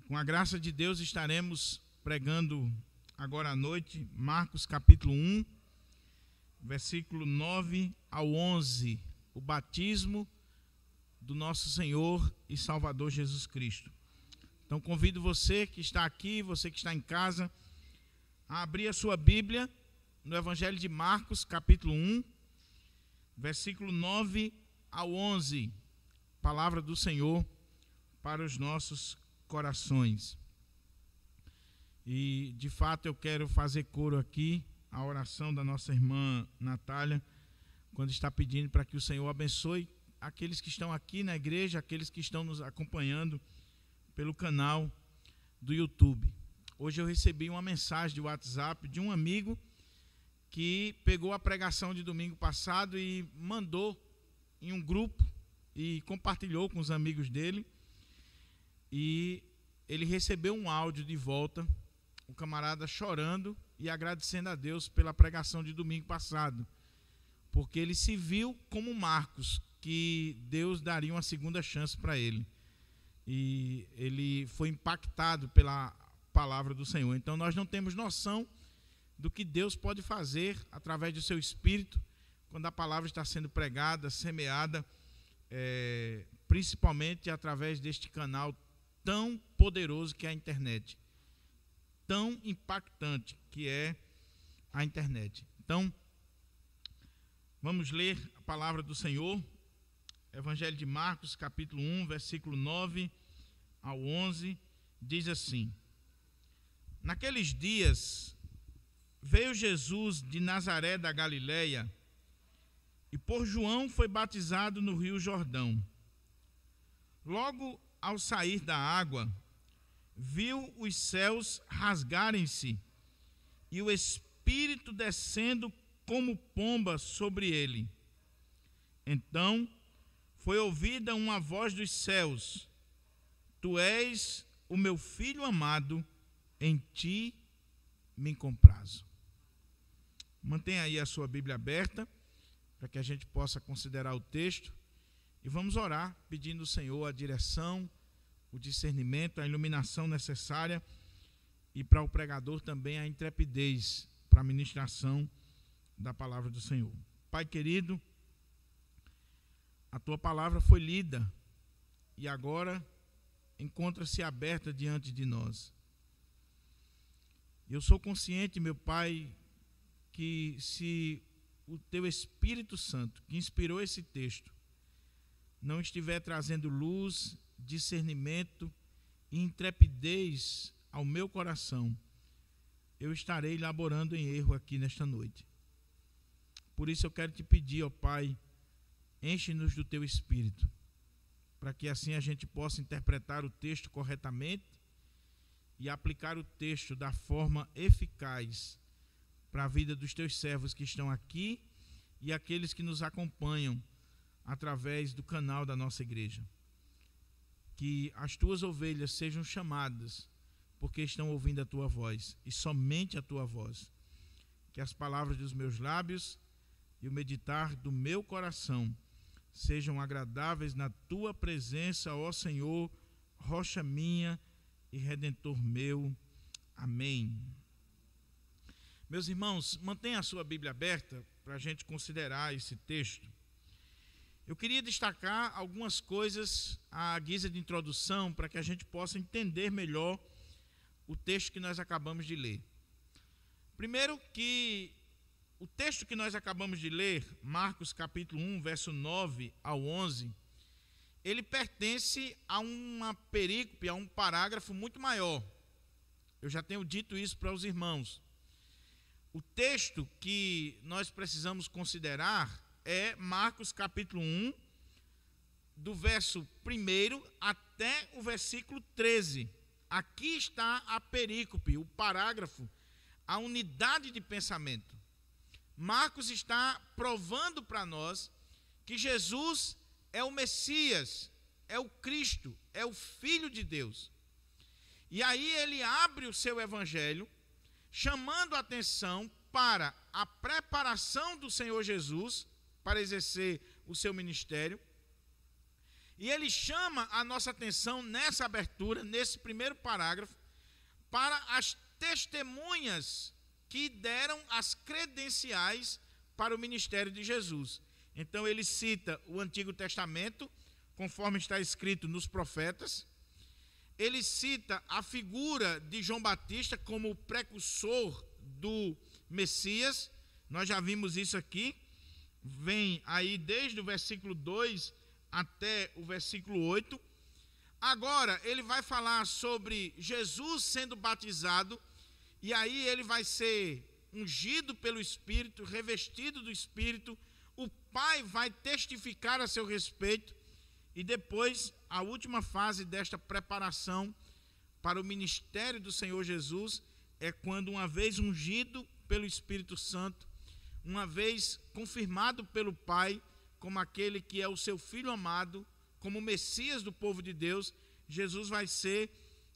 Com a graça de Deus, estaremos pregando agora à noite Marcos capítulo 1, versículo 9 ao 11, o batismo do nosso Senhor e Salvador Jesus Cristo. Então convido você que está aqui, você que está em casa, a abrir a sua Bíblia no Evangelho de Marcos capítulo 1, versículo 9 ao 11, palavra do Senhor para os nossos corações. E de fato eu quero fazer coro aqui a oração da nossa irmã Natália, quando está pedindo para que o Senhor abençoe aqueles que estão aqui na igreja, aqueles que estão nos acompanhando pelo canal do YouTube. Hoje eu recebi uma mensagem de WhatsApp de um amigo que pegou a pregação de domingo passado e mandou em um grupo e compartilhou com os amigos dele. E ele recebeu um áudio de volta, o camarada chorando e agradecendo a Deus pela pregação de domingo passado, porque ele se viu como Marcos, que Deus daria uma segunda chance para ele. E ele foi impactado pela palavra do Senhor. Então nós não temos noção do que Deus pode fazer através do seu Espírito, quando a palavra está sendo pregada, semeada, principalmente através deste canal tão poderoso que é a internet, tão impactante que é a internet. Então, vamos ler a palavra do Senhor, Evangelho de Marcos, capítulo 1, versículo 9 ao 11, diz assim: Naqueles dias, veio Jesus de Nazaré da Galileia, e por João foi batizado no rio Jordão. Logo ao sair da água, viu os céus rasgarem-se e o Espírito descendo como pomba sobre ele. Então foi ouvida uma voz dos céus: Tu és o meu Filho amado, em ti me comprazo. Mantenha aí a sua Bíblia aberta, para que a gente possa considerar o texto. E vamos orar, pedindo ao Senhor a direção, o discernimento, a iluminação necessária, e para o pregador também a intrepidez para a ministração da palavra do Senhor. Pai querido, a tua palavra foi lida e agora encontra-se aberta diante de nós. Eu sou consciente, meu Pai, que se o teu Espírito Santo, que inspirou esse texto, não estiver trazendo luz, discernimento e intrepidez ao meu coração, eu estarei laborando em erro aqui nesta noite. Por isso eu quero te pedir, ó Pai, enche-nos do teu Espírito, para que assim a gente possa interpretar o texto corretamente e aplicar o texto da forma eficaz para a vida dos teus servos que estão aqui e aqueles que nos acompanham através do canal da nossa igreja. Que as tuas ovelhas sejam chamadas porque estão ouvindo a tua voz, e somente a tua voz. Que as palavras dos meus lábios e o meditar do meu coração sejam agradáveis na tua presença, ó Senhor, rocha minha e redentor meu. Amém. Meus irmãos, mantenha a sua Bíblia aberta para a gente considerar esse texto. Eu queria destacar algumas coisas à guisa de introdução para que a gente possa entender melhor o texto que nós acabamos de ler. Primeiro, que o texto que nós acabamos de ler, Marcos capítulo 1, verso 9 ao 11, ele pertence a uma perícope, a um parágrafo muito maior. Eu já tenho dito isso para os irmãos. O texto que nós precisamos considerar é Marcos capítulo 1, do verso 1 até o versículo 13. Aqui está a perícope, o parágrafo, a unidade de pensamento. Marcos está provando para nós que Jesus é o Messias, é o Cristo, é o Filho de Deus. E aí ele abre o seu evangelho, chamando a atenção para a preparação do Senhor Jesus para exercer o seu ministério, E ele chama a nossa atenção nessa abertura, nesse primeiro parágrafo, para as testemunhas que deram as credenciais para o ministério de Jesus. Então ele cita o Antigo Testamento, conforme está escrito nos profetas. Ele cita a figura de João Batista como o precursor do Messias. Nós já vimos isso aqui. Vem aí desde o versículo 2 até o versículo 8. Agora ele vai falar sobre Jesus sendo batizado, e aí ele vai ser ungido pelo Espírito, revestido do Espírito. O Pai vai testificar a seu respeito, e depois a última fase desta preparação para o ministério do Senhor Jesus é quando, uma vez ungido pelo Espírito Santo, uma vez confirmado pelo Pai como aquele que é o seu Filho amado, como o Messias do povo de Deus, Jesus vai ser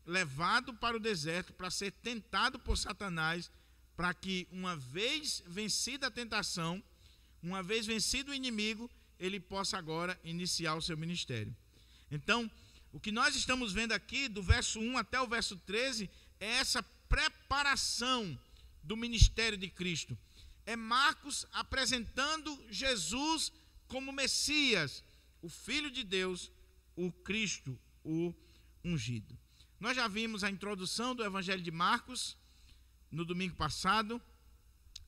levado para o deserto para ser tentado por Satanás, para que, uma vez vencida a tentação, uma vez vencido o inimigo, ele possa agora iniciar o seu ministério. Então, o que nós estamos vendo aqui, do verso 1 até o verso 13, é essa preparação do ministério de Cristo. É Marcos apresentando Jesus como Messias, o Filho de Deus, o Cristo, o ungido. Nós já vimos a introdução do Evangelho de Marcos no domingo passado.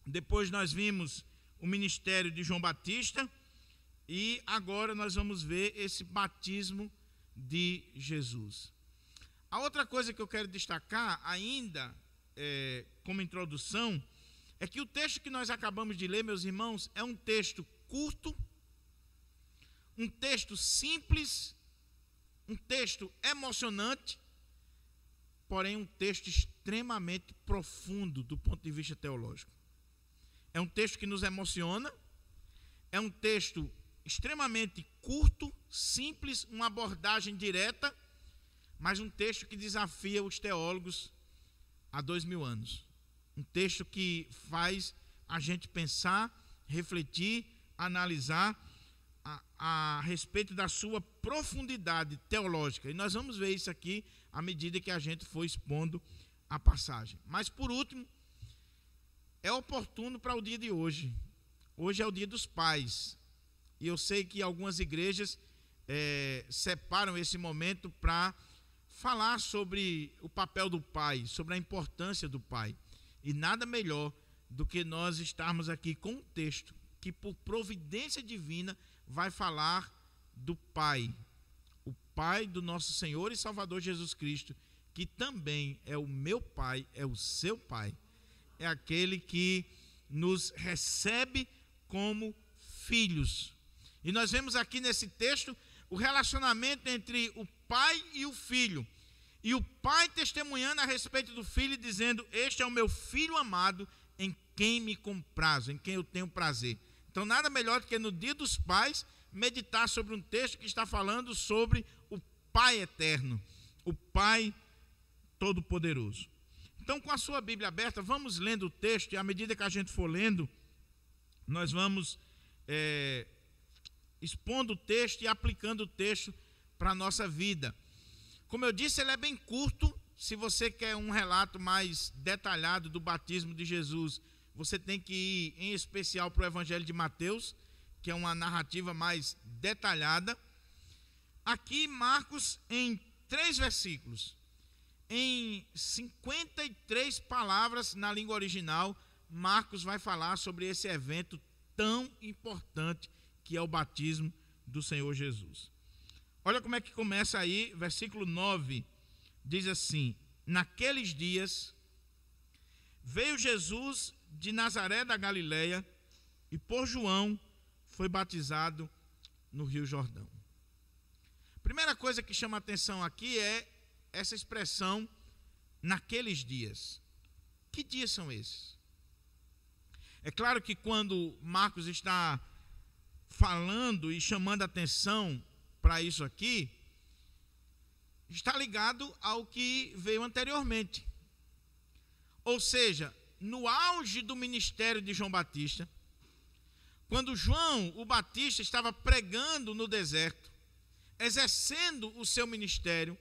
Depois nós vimos o ministério de João Batista, e agora nós vamos ver esse batismo de Jesus. A outra coisa que eu quero destacar ainda, como introdução, é que o texto que nós acabamos de ler, meus irmãos, é um texto curto, um texto simples, um texto emocionante, porém um texto extremamente profundo do ponto de vista teológico. É um texto que nos emociona, é um texto extremamente curto, simples, uma abordagem direta, mas um texto que desafia os teólogos há 2000 anos. Um texto que faz a gente pensar, refletir, analisar a respeito da sua profundidade teológica. E nós vamos ver isso aqui à medida que a gente for expondo a passagem. Mas, por último, é oportuno para o dia de hoje. Hoje é o dia dos pais. E eu sei que algumas igrejas separam esse momento para falar sobre o papel do pai, sobre a importância do pai. E nada melhor do que nós estarmos aqui com um texto que, por providência divina, vai falar do Pai, o Pai do nosso Senhor e Salvador Jesus Cristo, que também é o meu Pai, é o seu Pai. É aquele que nos recebe como filhos. E nós vemos aqui nesse texto o relacionamento entre o pai e o filho. E o pai testemunhando a respeito do filho, dizendo: este é o meu filho amado, em quem me comprazo, em quem eu tenho prazer. Então, nada melhor do que no dia dos pais, meditar sobre um texto que está falando sobre o Pai eterno, o Pai todo-poderoso. Então, com a sua Bíblia aberta, vamos lendo o texto, e à medida que a gente for lendo, nós vamos expondo o texto e aplicando o texto para a nossa vida. Como eu disse, ele é bem curto. Se você quer um relato mais detalhado do batismo de Jesus, você tem que ir em especial para o Evangelho de Mateus, que é uma narrativa mais detalhada. Aqui, Marcos, em 3 versículos, em 53 palavras na língua original, Marcos vai falar sobre esse evento tão importante que é o batismo do Senhor Jesus. Olha como é que começa aí, versículo 9, diz assim: naqueles dias veio Jesus de Nazaré da Galileia e por João foi batizado no Rio Jordão. Primeira coisa que chama a atenção aqui é essa expressão, naqueles dias. Que dias são esses? É claro que quando Marcos está falando e chamando a atenção para isso aqui, está ligado ao que veio anteriormente. Ou seja, no auge do ministério de João Batista, quando João o Batista estava pregando no deserto, exercendo o seu ministério,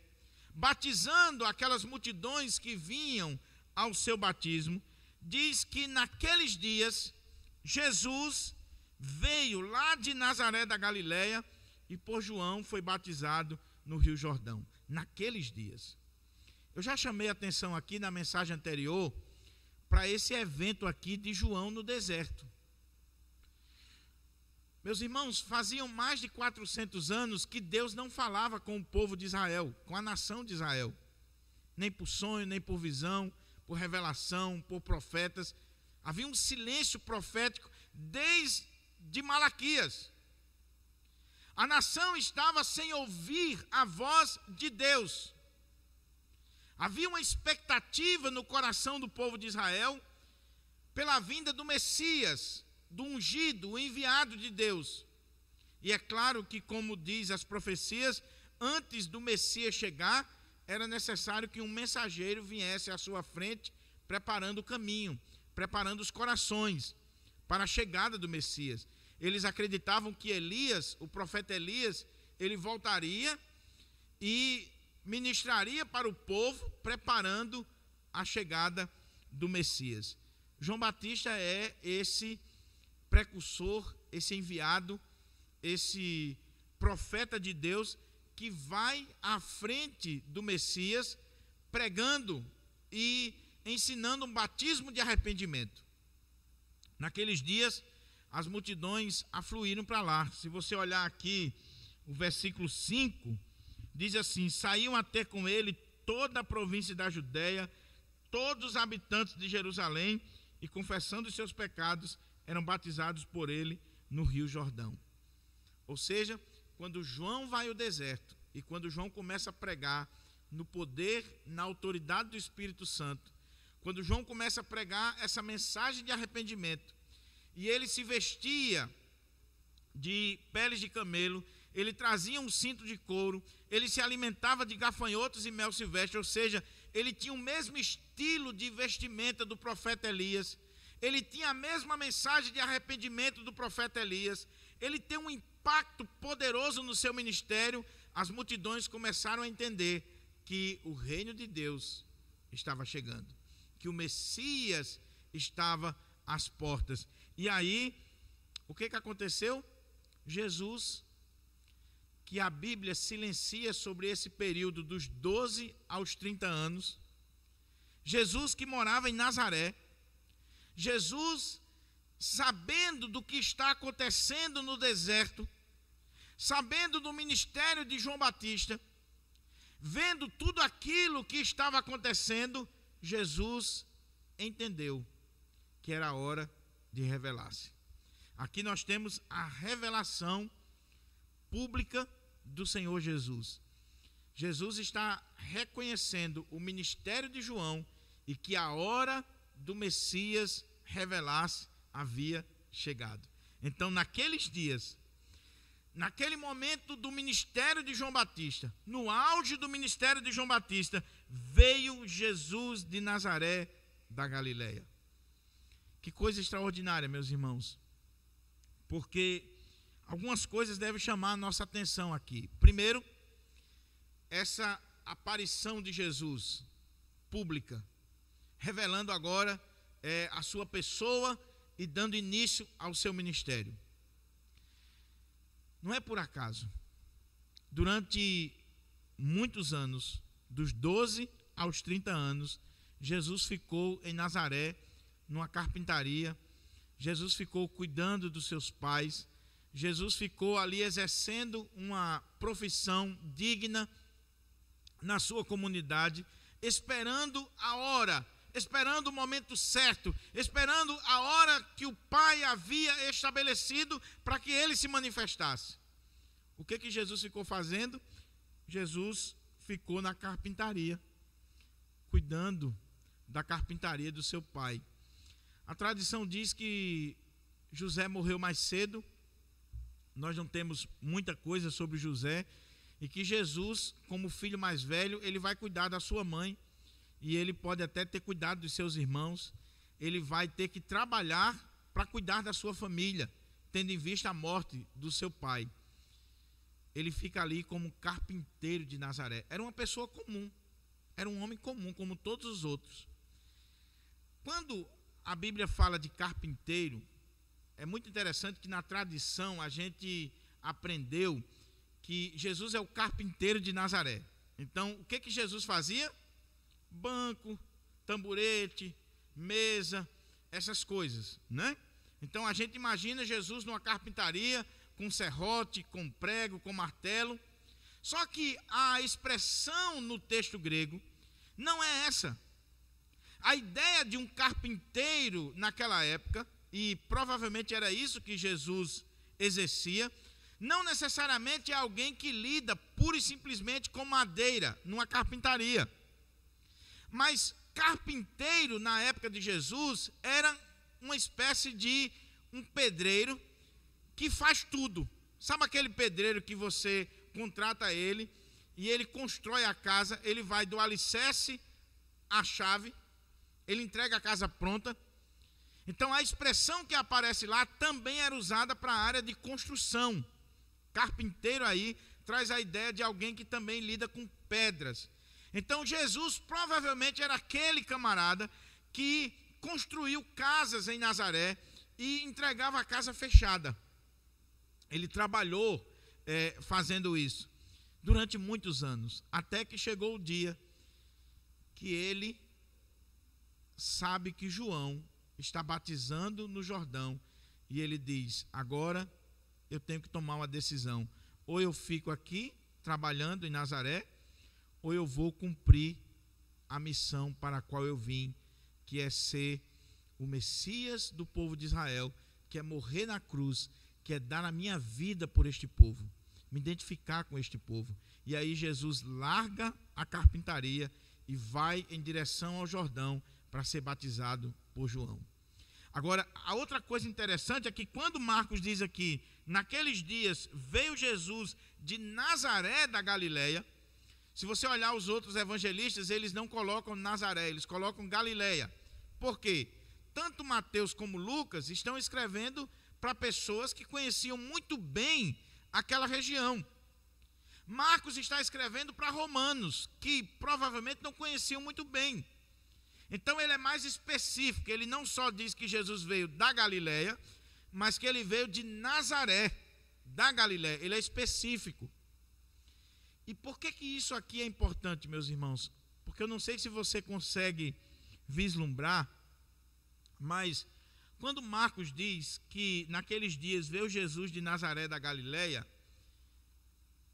batizando aquelas multidões que vinham ao seu batismo, diz que naqueles dias Jesus veio lá de Nazaré da Galileia e por João foi batizado no Rio Jordão. Naqueles dias. Eu já chamei a atenção aqui na mensagem anterior para esse evento aqui de João no deserto. Meus irmãos, faziam mais de 400 anos que Deus não falava com o povo de Israel, com a nação de Israel. Nem por sonho, nem por visão, por revelação, por profetas. Havia um silêncio profético desde Malaquias. A nação estava sem ouvir a voz de Deus. Havia uma expectativa no coração do povo de Israel pela vinda do Messias, do ungido, o enviado de Deus. E é claro que, como diz as profecias, antes do Messias chegar, era necessário que um mensageiro viesse à sua frente, preparando o caminho, preparando os corações para a chegada do Messias. Eles acreditavam que Elias, o profeta Elias, ele voltaria e ministraria para o povo, preparando a chegada do Messias. João Batista é esse precursor, esse enviado, esse profeta de Deus que vai à frente do Messias, pregando e ensinando um batismo de arrependimento. Naqueles dias, as multidões afluíram para lá. Se você olhar aqui o versículo 5, diz assim: saíam até com ele toda a província da Judéia, todos os habitantes de Jerusalém, e confessando os seus pecados, eram batizados por ele no Rio Jordão. Ou seja, quando João vai ao deserto e quando João começa a pregar no poder, na autoridade do Espírito Santo, quando João começa a pregar essa mensagem de arrependimento, e ele se vestia de peles de camelo, ele trazia um cinto de couro, ele se alimentava de gafanhotos e mel silvestre, ou seja, ele tinha o mesmo estilo de vestimenta do profeta Elias, ele tinha a mesma mensagem de arrependimento do profeta Elias, ele tem um impacto poderoso no seu ministério. As multidões começaram a entender que o reino de Deus estava chegando, que o Messias estava às portas. E aí, o que aconteceu? Jesus, que a Bíblia silencia sobre esse período dos 12 aos 30 anos, Jesus que morava em Nazaré, Jesus sabendo do que está acontecendo no deserto, sabendo do ministério de João Batista, vendo tudo aquilo que estava acontecendo, Jesus entendeu que era a hora de revelar-se. Aqui nós temos a revelação pública do Senhor Jesus. Jesus está reconhecendo o ministério de João e que a hora do Messias revelar-se havia chegado. Então, naqueles dias, naquele momento do ministério de João Batista, no auge do ministério de João Batista, veio Jesus de Nazaré da Galileia. Que coisa extraordinária, meus irmãos, porque algumas coisas devem chamar a nossa atenção aqui. Primeiro, essa aparição de Jesus pública, revelando agora a sua pessoa e dando início ao seu ministério. Não é por acaso. Durante muitos anos, dos 12 aos 30 anos, Jesus ficou em Nazaré, numa carpintaria. Jesus ficou cuidando dos seus pais. Jesus ficou ali exercendo uma profissão digna na sua comunidade, esperando a hora, esperando o momento certo, esperando a hora que o Pai havia estabelecido para que ele se manifestasse. O que Jesus ficou fazendo? Jesus ficou na carpintaria, cuidando da carpintaria do seu pai. A tradição diz que José morreu mais cedo, nós não temos muita coisa sobre José, e que Jesus, como filho mais velho, ele vai cuidar da sua mãe, e ele pode até ter cuidado dos seus irmãos, ele vai ter que trabalhar para cuidar da sua família, tendo em vista a morte do seu pai. ele fica ali como carpinteiro de Nazaré. Era uma pessoa comum, era um homem comum, como todos os outros. Quando a Bíblia fala de carpinteiro, é muito interessante que na tradição a gente aprendeu que Jesus é o carpinteiro de Nazaré. Então, o que Jesus fazia? Banco, tamborete, mesa, essas coisas, né? Então, a gente imagina Jesus numa carpintaria, com serrote, com prego, com martelo. Só que a expressão no texto grego não é essa. A ideia de um carpinteiro naquela época, e provavelmente era isso que Jesus exercia, não necessariamente é alguém que lida pura e simplesmente com madeira, numa carpintaria. Mas carpinteiro, na época de Jesus, era uma espécie de um pedreiro que faz tudo. Sabe aquele pedreiro que você contrata ele e ele constrói a casa, ele vai do alicerce à chave, ele entrega a casa pronta. Então a expressão que aparece lá também era usada para a área de construção. Carpinteiro aí traz a ideia de alguém que também lida com pedras. Então Jesus provavelmente era aquele camarada que construiu casas em Nazaré e entregava a casa fechada. Ele trabalhou fazendo isso durante muitos anos, até que chegou o dia que ele sabe que João está batizando no Jordão e ele diz: agora eu tenho que tomar uma decisão, ou eu fico aqui trabalhando em Nazaré, ou eu vou cumprir a missão para a qual eu vim, que é ser o Messias do povo de Israel, que é morrer na cruz, que é dar a minha vida por este povo, me identificar com este povo. E aí Jesus larga a carpintaria e vai em direção ao Jordão para ser batizado por João. Agora, a outra coisa interessante é que quando Marcos diz aqui, naqueles dias veio Jesus de Nazaré da Galileia, se você olhar os outros evangelistas, eles não colocam Nazaré, eles colocam Galileia. Por quê? Tanto Mateus como Lucas estão escrevendo para pessoas que conheciam muito bem aquela região. Marcos está escrevendo para romanos, que provavelmente não conheciam muito bem. Então ele é mais específico, ele não só diz que Jesus veio da Galileia, mas que ele veio de Nazaré, da Galileia, ele é específico. E por que isso aqui é importante, meus irmãos? Porque eu não sei se você consegue vislumbrar, mas quando Marcos diz que naqueles dias veio Jesus de Nazaré da Galileia,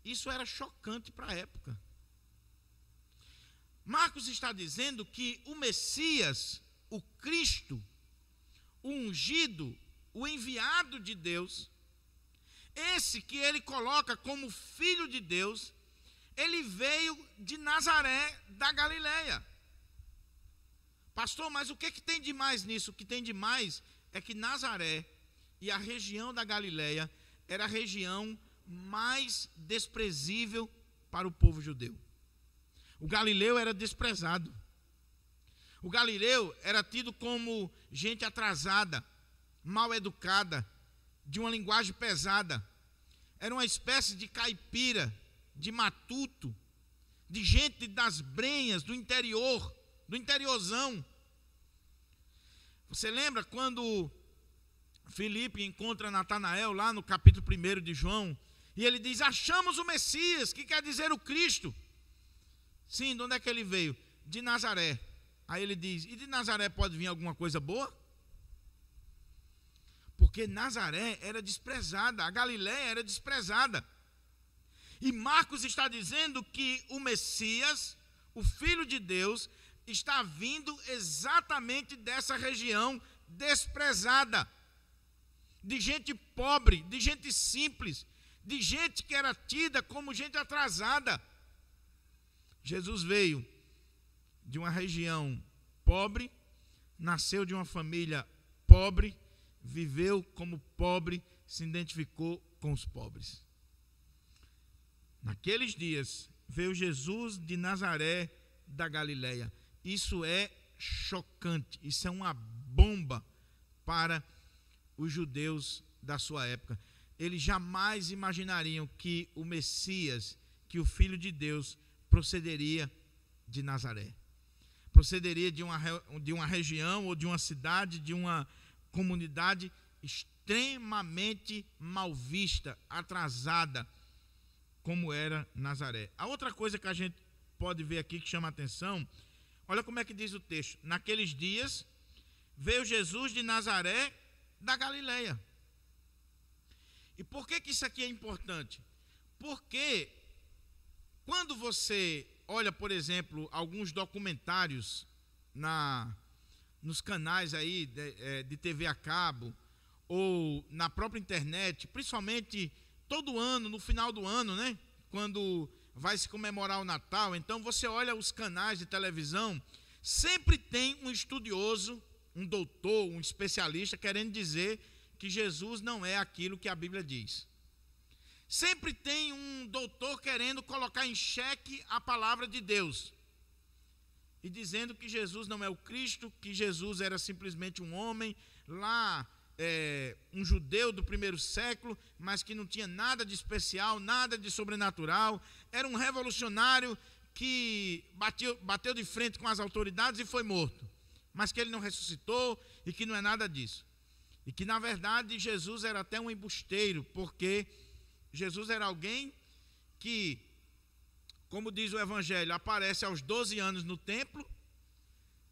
isso era chocante para a época. Marcos está dizendo que o Messias, o Cristo, o ungido, o enviado de Deus, esse que ele coloca como filho de Deus, ele veio de Nazaré da Galileia. Pastor, mas o que tem de mais nisso? O que tem de mais é que Nazaré e a região da Galileia era a região mais desprezível para o povo judeu. O galileu era desprezado. O galileu era tido como gente atrasada, mal educada, de uma linguagem pesada. Era uma espécie de caipira, de matuto, de gente das brenhas, do interior, do interiorzão. Você lembra quando Filipe encontra Natanael lá no capítulo 1 de João, e ele diz: achamos o Messias, que quer dizer o Cristo. Sim, de onde é que ele veio? De Nazaré. Aí ele diz: e de Nazaré pode vir alguma coisa boa? Porque Nazaré era desprezada, a Galileia era desprezada. E Marcos está dizendo que o Messias, o Filho de Deus, está vindo exatamente dessa região desprezada, de gente pobre, de gente simples, de gente que era tida como gente atrasada. Jesus veio de uma região pobre, nasceu de uma família pobre, viveu como pobre, se identificou com os pobres. Naqueles dias, veio Jesus de Nazaré da Galileia. Isso é chocante, isso é uma bomba para os judeus da sua época. eles jamais imaginariam que o Messias, que o Filho de Deus, procederia de Nazaré. Procederia de uma região ou de uma cidade, de uma comunidade extremamente mal vista, atrasada, como era Nazaré. A outra coisa que a gente pode ver aqui que chama a atenção, olha como é que diz o texto: naqueles dias veio Jesus de Nazaré da Galileia. E por que isso aqui é importante? Porque quando você olha, por exemplo, alguns documentários nos canais aí de TV a cabo, ou na própria internet, principalmente todo ano, no final do ano, né? Quando vai se comemorar o Natal, então você olha os canais de televisão, sempre tem um estudioso, um doutor, um especialista querendo dizer que Jesus não é aquilo que a Bíblia diz. Sempre tem um doutor querendo colocar em xeque a palavra de Deus e dizendo que Jesus não é o Cristo, que Jesus era simplesmente um homem lá, um judeu do primeiro século, mas que não tinha nada de especial, nada de sobrenatural, era um revolucionário que bateu de frente com as autoridades e foi morto, mas que ele não ressuscitou e que não é nada disso. E que na verdade Jesus era até um embusteiro, porque Jesus era alguém que, como diz o Evangelho, aparece aos 12 anos no templo,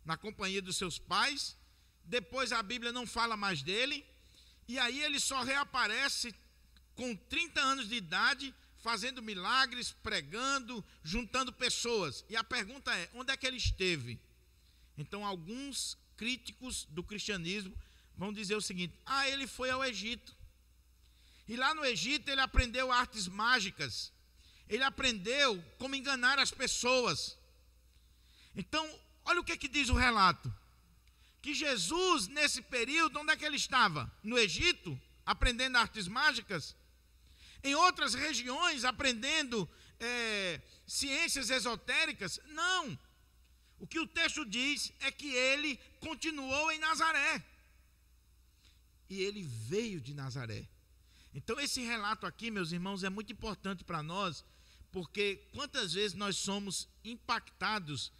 na companhia dos seus pais. Depois a Bíblia não fala mais dele, e aí ele só reaparece com 30 anos de idade, fazendo milagres, pregando, juntando pessoas. E a pergunta é: onde é que ele esteve? Então alguns críticos do cristianismo vão dizer o seguinte: ele foi ao Egito. E lá no Egito ele aprendeu artes mágicas, ele aprendeu como enganar as pessoas. Então, olha o que diz o relato: que Jesus, nesse período, onde é que ele estava? No Egito, aprendendo artes mágicas. Em outras regiões, aprendendo ciências esotéricas. Não. O que o texto diz é que ele continuou em Nazaré. E ele veio de Nazaré. Então esse relato aqui, meus irmãos, é muito importante para nós, porque quantas vezes nós somos impactados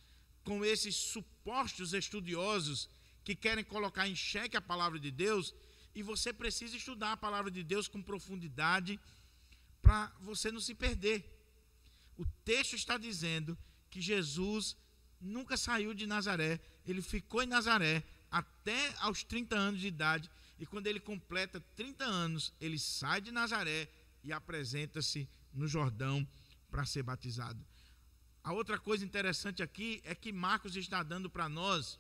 com esses supostos estudiosos que querem colocar em xeque a palavra de Deus, e você precisa estudar a palavra de Deus com profundidade para você não se perder. O texto está dizendo que Jesus nunca saiu de Nazaré, ele ficou em Nazaré até aos 30 anos de idade, e quando ele completa 30 anos, ele sai de Nazaré e apresenta-se no Jordão para ser batizado. A outra coisa interessante aqui é que Marcos está dando para nós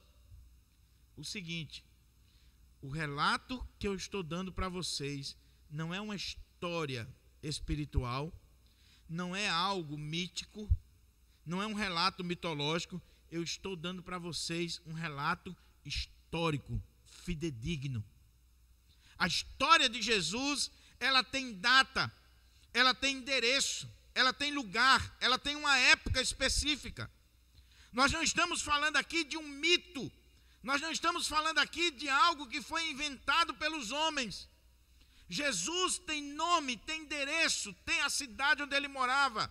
o seguinte: o relato que eu estou dando para vocês não é uma história espiritual, não é algo mítico, não é um relato mitológico. Eu estou dando para vocês um relato histórico, fidedigno. A história de Jesus, ela tem data, ela tem endereço, ela tem lugar, ela tem uma época específica. Nós não estamos falando aqui de um mito, nós não estamos falando aqui de algo que foi inventado pelos homens. Jesus tem nome, tem endereço, tem a cidade onde ele morava.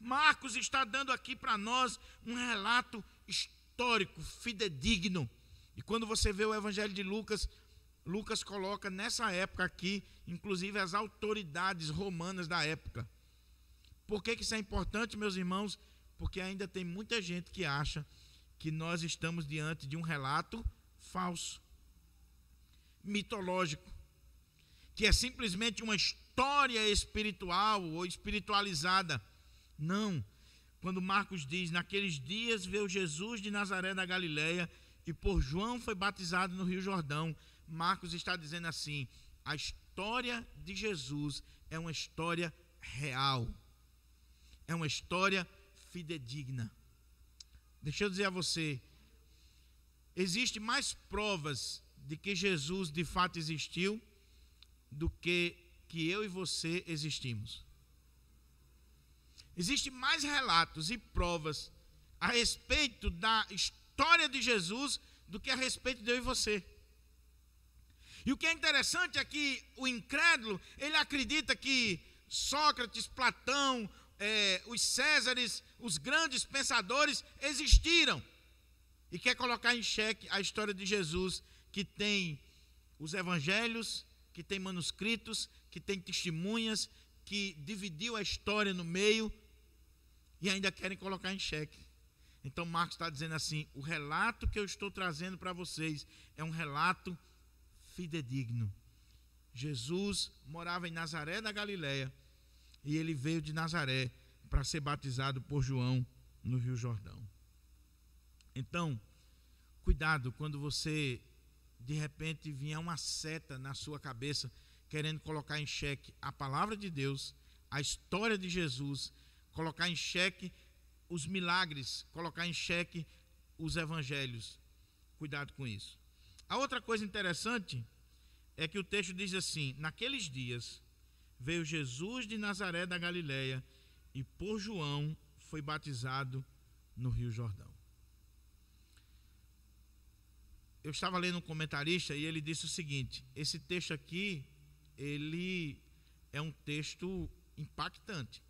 Marcos está dando aqui para nós um relato histórico, fidedigno. E quando você vê o Evangelho de Lucas, Lucas coloca nessa época aqui, inclusive as autoridades romanas da época. Por que isso é importante, meus irmãos? Porque ainda tem muita gente que acha que nós estamos diante de um relato falso, mitológico, que é simplesmente uma história espiritual ou espiritualizada. Não. Quando Marcos diz: naqueles dias veio Jesus de Nazaré da Galileia e por João foi batizado no Rio Jordão, Marcos está dizendo assim: a história de Jesus é uma história real, é uma história fidedigna. Deixa eu dizer a você, existe mais provas de que Jesus de fato existiu do que eu e você existimos. Existem mais relatos e provas a respeito da história de Jesus do que a respeito de eu e você. E o que é interessante é que o incrédulo, ele acredita que Sócrates, Platão, os Césares, os grandes pensadores existiram. E quer colocar em xeque a história de Jesus, que tem os evangelhos, que tem manuscritos, que tem testemunhas, que dividiu a história no meio, e ainda querem colocar em xeque. Então Marcos está dizendo assim: o relato que eu estou trazendo para vocês é um relato fidedigno. Jesus morava em Nazaré da Galileia, e ele veio de Nazaré para ser batizado por João no Rio Jordão. Então, cuidado quando você, de repente, vier uma seta na sua cabeça, querendo colocar em xeque a palavra de Deus, a história de Jesus, colocar em xeque os milagres, colocar em xeque os evangelhos. Cuidado com isso. A outra coisa interessante é que o texto diz assim: naqueles dias veio Jesus de Nazaré da Galileia e por João foi batizado no Rio Jordão. Eu estava lendo um comentarista e ele disse o seguinte: esse texto aqui, ele é um texto impactante.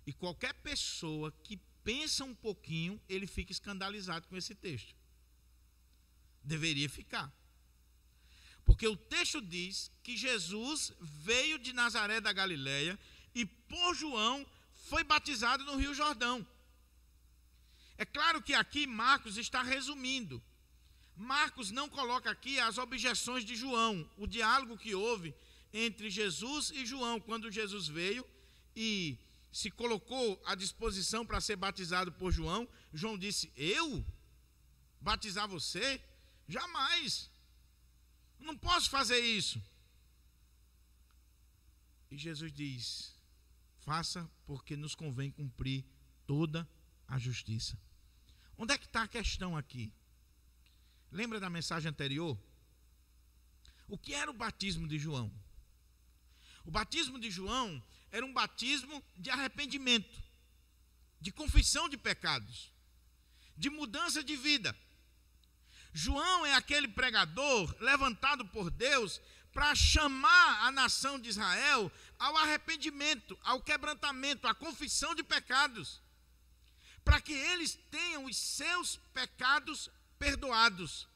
E qualquer pessoa que pensa um pouquinho, ele fica escandalizado com esse texto. Deveria ficar. Porque o texto diz que Jesus veio de Nazaré da Galileia e por João foi batizado no Rio Jordão. É claro que aqui Marcos está resumindo. Marcos não coloca aqui as objeções de João, o diálogo que houve entre Jesus e João, quando Jesus veio e se colocou à disposição para ser batizado por João. João disse: eu? Batizar você? Jamais. Não posso fazer isso. E Jesus diz: faça, porque nos convém cumprir toda a justiça. Onde é que está a questão aqui? Lembra da mensagem anterior? O que era o batismo de João? O batismo de João era um batismo de arrependimento, de confissão de pecados, de mudança de vida. João é aquele pregador levantado por Deus para chamar a nação de Israel ao arrependimento, ao quebrantamento, à confissão de pecados, para que eles tenham os seus pecados perdoados.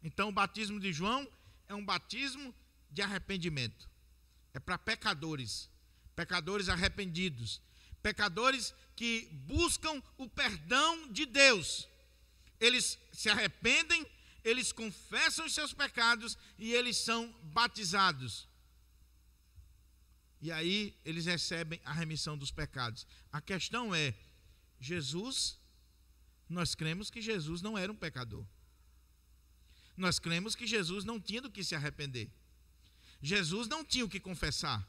Então o batismo de João é um batismo de arrependimento. É para pecadores, pecadores arrependidos, pecadores que buscam o perdão de Deus. Eles se arrependem, eles confessam os seus pecados e eles são batizados. E aí eles recebem a remissão dos pecados. A questão é, nós cremos que Jesus não era um pecador. Nós cremos que Jesus não tinha do que se arrepender. Jesus não tinha o que confessar.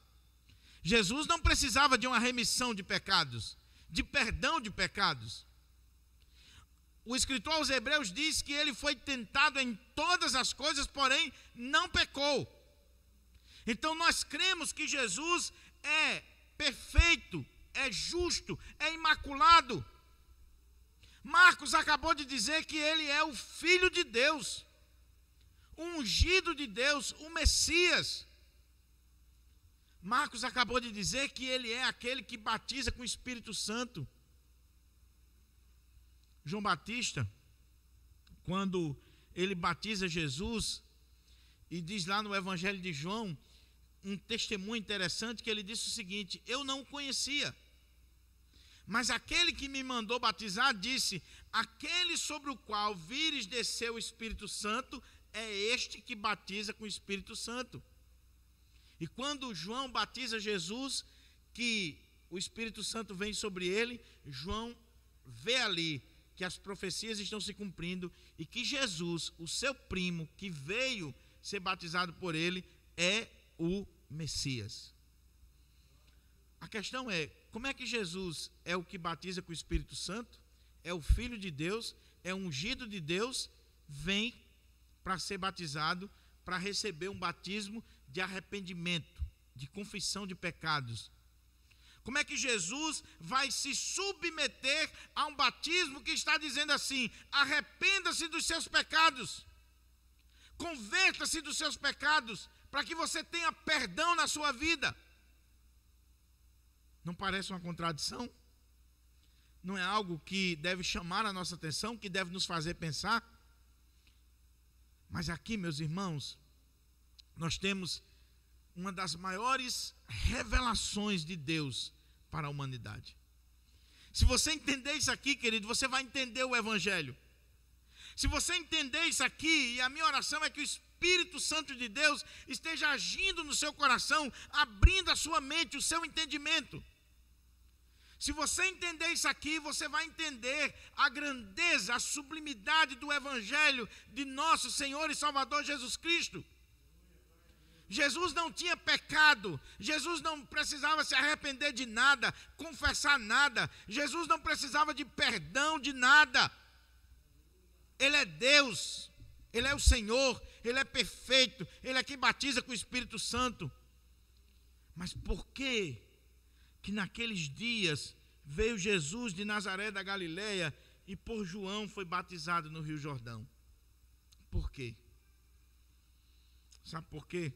Jesus não precisava de uma remissão de pecados, de perdão de pecados. O escritor aos Hebreus diz que ele foi tentado em todas as coisas, porém não pecou. Então nós cremos que Jesus é perfeito, é justo, é imaculado. Marcos acabou de dizer que ele é o Filho de Deus, o ungido de Deus, o Messias. Marcos acabou de dizer que ele é aquele que batiza com o Espírito Santo. João Batista, quando ele batiza Jesus, e diz lá no Evangelho de João, um testemunho interessante, que ele disse o seguinte: eu não o conhecia, mas aquele que me mandou batizar disse: aquele sobre o qual vires descer o Espírito Santo, é este que batiza com o Espírito Santo. E quando João batiza Jesus, que o Espírito Santo vem sobre ele, João vê ali que as profecias estão se cumprindo e que Jesus, o seu primo, que veio ser batizado por ele, é o Messias. A questão é, como é que Jesus é o que batiza com o Espírito Santo, é o Filho de Deus, é o ungido de Deus, vem para ser batizado, para receber um batismo de arrependimento, de confissão de pecados? Como é que Jesus vai se submeter a um batismo que está dizendo assim: arrependa-se dos seus pecados, Converta-se dos seus pecados, para que você tenha perdão na sua vida. Não parece uma contradição? Não é algo que deve chamar a nossa atenção, que deve nos fazer pensar? Mas aqui, meus irmãos, nós temos uma das maiores revelações de Deus para a humanidade. Se você entender isso aqui, querido, você vai entender o Evangelho. Se você entender isso aqui, e a minha oração é que o Espírito Santo de Deus esteja agindo no seu coração, abrindo a sua mente, o seu entendimento. Se você entender isso aqui, você vai entender a grandeza, a sublimidade do Evangelho de nosso Senhor e Salvador Jesus Cristo. Jesus não tinha pecado, Jesus não precisava se arrepender de nada, confessar nada, Jesus não precisava de perdão de nada. Ele é Deus, Ele é o Senhor, Ele é perfeito, Ele é quem batiza com o Espírito Santo. Mas por que naqueles dias veio Jesus de Nazaré da Galileia e por João foi batizado no Rio Jordão? Por quê? Sabe por quê?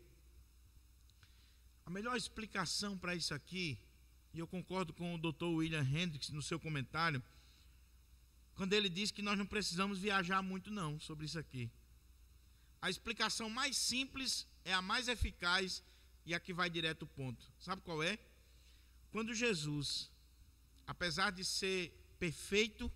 A melhor explicação para isso aqui, e eu concordo com o Dr. William Hendricks no seu comentário, quando ele diz que nós não precisamos viajar muito não sobre isso aqui. A explicação mais simples é a mais eficaz e a que vai direto ao ponto. Sabe qual é? Quando Jesus, apesar de ser perfeito,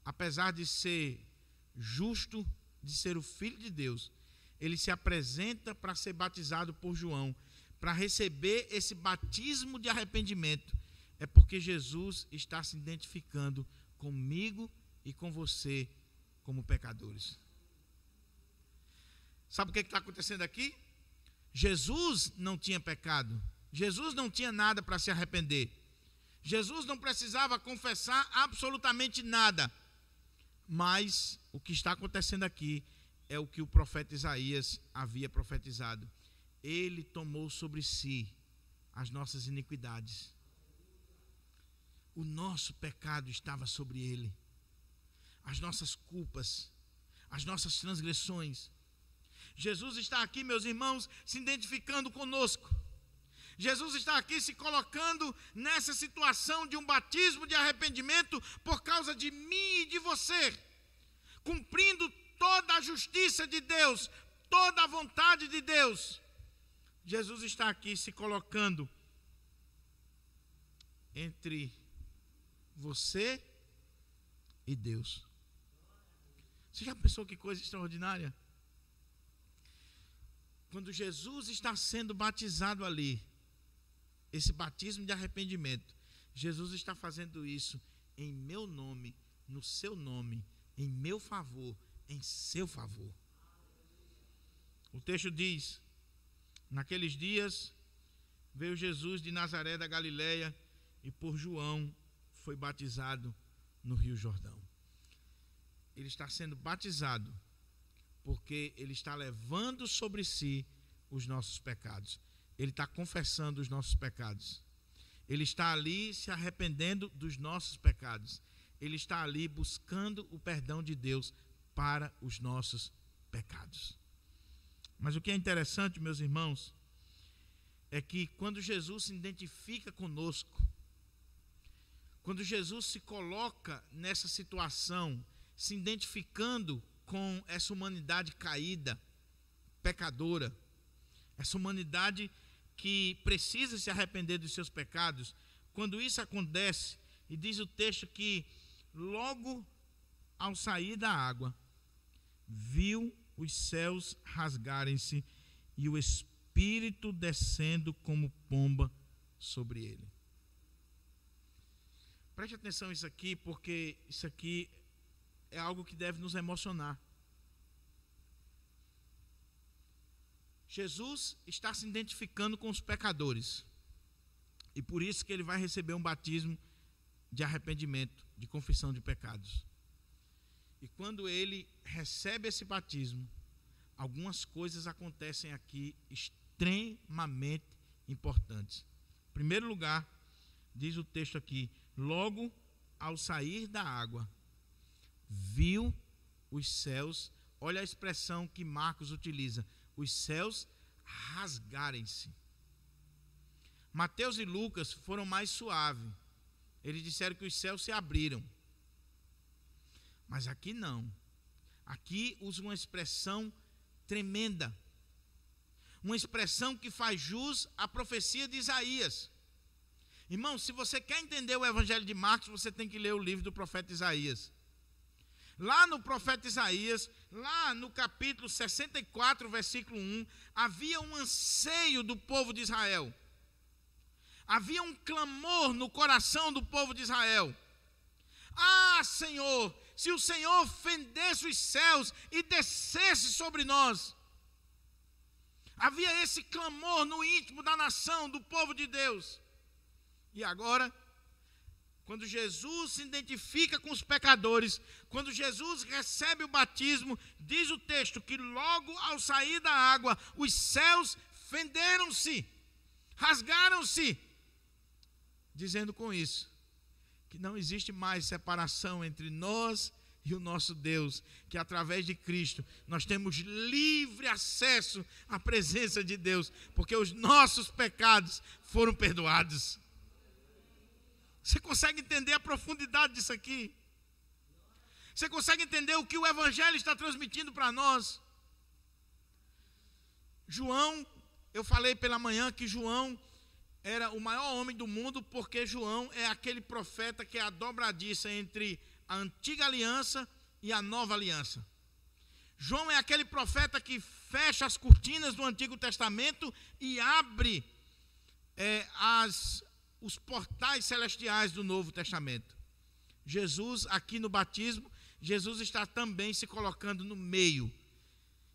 apesar de ser justo, de ser o Filho de Deus, ele se apresenta para ser batizado por João, para receber esse batismo de arrependimento, é porque Jesus está se identificando comigo e com você como pecadores. Sabe o que está acontecendo aqui? Jesus não tinha pecado, Jesus não tinha nada para se arrepender, Jesus não precisava confessar absolutamente nada, mas o que está acontecendo aqui é o que o profeta Isaías havia profetizado. Ele tomou sobre si as nossas iniquidades. O nosso pecado estava sobre ele. As nossas culpas, as nossas transgressões. Jesus está aqui, meus irmãos, se identificando conosco. Jesus está aqui se colocando nessa situação de um batismo de arrependimento por causa de mim e de você, cumprindo toda a justiça de Deus, toda a vontade de Deus. Jesus está aqui se colocando entre você e Deus. Você já pensou que coisa extraordinária? Quando Jesus está sendo batizado ali, esse batismo de arrependimento, Jesus está fazendo isso em meu nome, no seu nome, em meu favor, em seu favor. O texto diz: naqueles dias veio Jesus de Nazaré da Galileia e por João foi batizado no Rio Jordão. Ele está sendo batizado porque ele está levando sobre si os nossos pecados. Ele está confessando os nossos pecados. Ele está ali se arrependendo dos nossos pecados. Ele está ali buscando o perdão de Deus para os nossos pecados. Mas o que é interessante, meus irmãos, é que quando Jesus se identifica conosco, quando Jesus se coloca nessa situação, se identificando com essa humanidade caída, pecadora, essa humanidade que precisa se arrepender dos seus pecados, quando isso acontece, e diz o texto que logo ao sair da água, viu os céus rasgarem-se e o Espírito descendo como pomba sobre ele. Preste atenção nisso aqui, porque isso aqui é algo que deve nos emocionar. Jesus está se identificando com os pecadores, e por isso que ele vai receber um batismo de arrependimento, de confissão de pecados. E quando ele recebe esse batismo, algumas coisas acontecem aqui extremamente importantes. Em primeiro lugar, diz o texto aqui, logo ao sair da água, viu os céus olha a expressão que Marcos utiliza: os céus rasgarem-se. Mateus e Lucas foram mais suaves. Eles disseram que os céus se abriram. Mas aqui não. Aqui usa uma expressão tremenda. Uma expressão que faz jus à profecia de Isaías. Irmão, se você quer entender o Evangelho de Marcos, você tem que ler o livro do profeta Isaías. Lá no profeta Isaías, lá no capítulo 64, versículo 1, havia um anseio do povo de Israel. Havia um clamor no coração do povo de Israel. Ah, Senhor, se o Senhor fendesse os céus e descesse sobre nós. Havia esse clamor no íntimo da nação, do povo de Deus. E agora, quando Jesus se identifica com os pecadores, quando Jesus recebe o batismo, diz o texto que logo ao sair da água, os céus fenderam-se, rasgaram-se, dizendo com isso que não existe mais separação entre nós e o nosso Deus, que através de Cristo nós temos livre acesso à presença de Deus, porque os nossos pecados foram perdoados. Você consegue entender a profundidade disso aqui? Você consegue entender o que o Evangelho está transmitindo para nós? João, eu falei pela manhã que João era o maior homem do mundo, porque João é aquele profeta que é a dobradiça entre a antiga aliança e a nova aliança. João é aquele profeta que fecha as cortinas do Antigo Testamento e abre os portais celestiais do Novo Testamento. Jesus, aqui no batismo, Jesus está também se colocando no meio.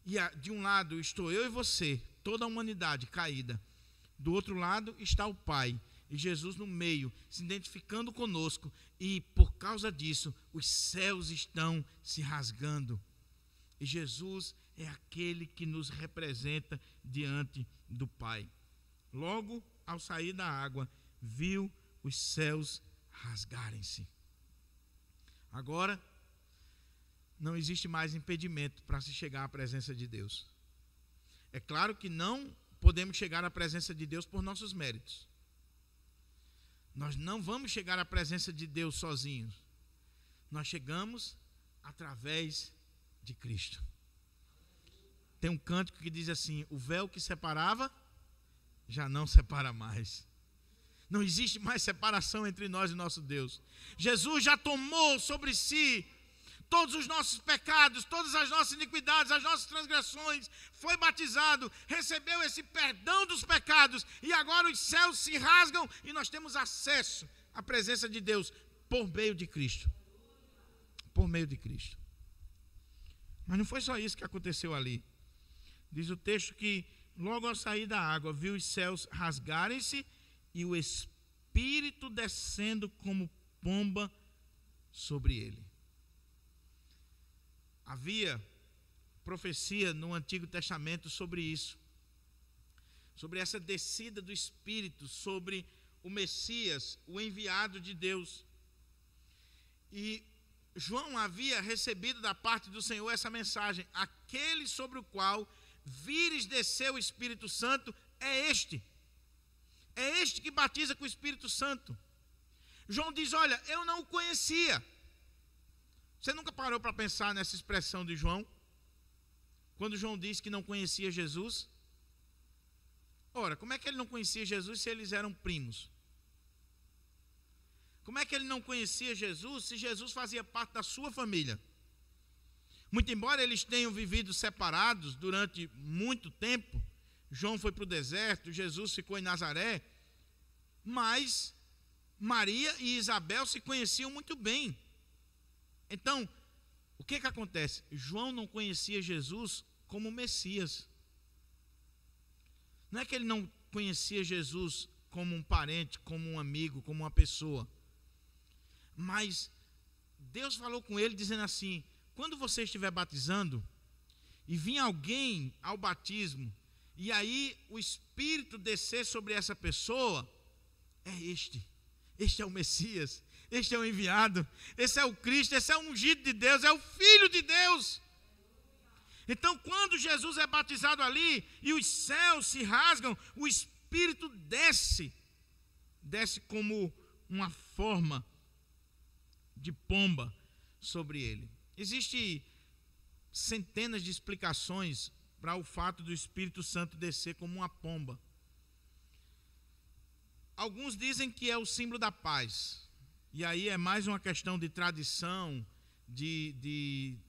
E de um lado estou eu e você, toda a humanidade caída. Do outro lado está o Pai. E Jesus no meio, se identificando conosco. E por causa disso, os céus estão se rasgando. E Jesus é aquele que nos representa diante do Pai. Logo, ao sair da água, viu os céus rasgarem-se. Agora, não existe mais impedimento para se chegar à presença de Deus. É claro que não podemos chegar à presença de Deus por nossos méritos. Nós não vamos chegar à presença de Deus sozinhos. Nós chegamos através de Cristo. Tem um cântico que diz assim: o véu que separava, já não separa mais. Não existe mais separação entre nós e nosso Deus. Jesus já tomou sobre si todos os nossos pecados, todas as nossas iniquidades, as nossas transgressões, foi batizado, recebeu esse perdão dos pecados, e agora os céus se rasgam e nós temos acesso à presença de Deus por meio de Cristo. Por meio de Cristo. Mas não foi só isso que aconteceu ali. Diz o texto que logo ao sair da água, viu os céus rasgarem-se e o Espírito descendo como pomba sobre ele. Havia profecia no Antigo Testamento sobre isso, sobre essa descida do Espírito sobre o Messias, o enviado de Deus. E João havia recebido da parte do Senhor essa mensagem: aquele sobre o qual vires descer o Espírito Santo é este que batiza com o Espírito Santo. João diz: olha, eu não o conhecia. Você nunca parou para pensar nessa expressão de João? Quando João disse que não conhecia Jesus? Ora, como é que ele não conhecia Jesus se eles eram primos? Como é que ele não conhecia Jesus se Jesus fazia parte da sua família? Muito embora eles tenham vivido separados durante muito tempo, João foi para o deserto, Jesus ficou em Nazaré, mas Maria e Isabel se conheciam muito bem. Então, o que acontece? João não conhecia Jesus como Messias. Não é que ele não conhecia Jesus como um parente, como um amigo, como uma pessoa. Mas Deus falou com ele dizendo assim: quando você estiver batizando e vir alguém ao batismo, e aí o Espírito descer sobre essa pessoa, este é o Messias, este é o enviado, esse é o Cristo, esse é o ungido de Deus, é o Filho de Deus. Então, quando Jesus é batizado ali e os céus se rasgam, o Espírito desce como uma forma de pomba sobre ele. Existem centenas de explicações para o fato do Espírito Santo descer como uma pomba. Alguns dizem que é o símbolo da paz. E aí é mais uma questão de tradição, de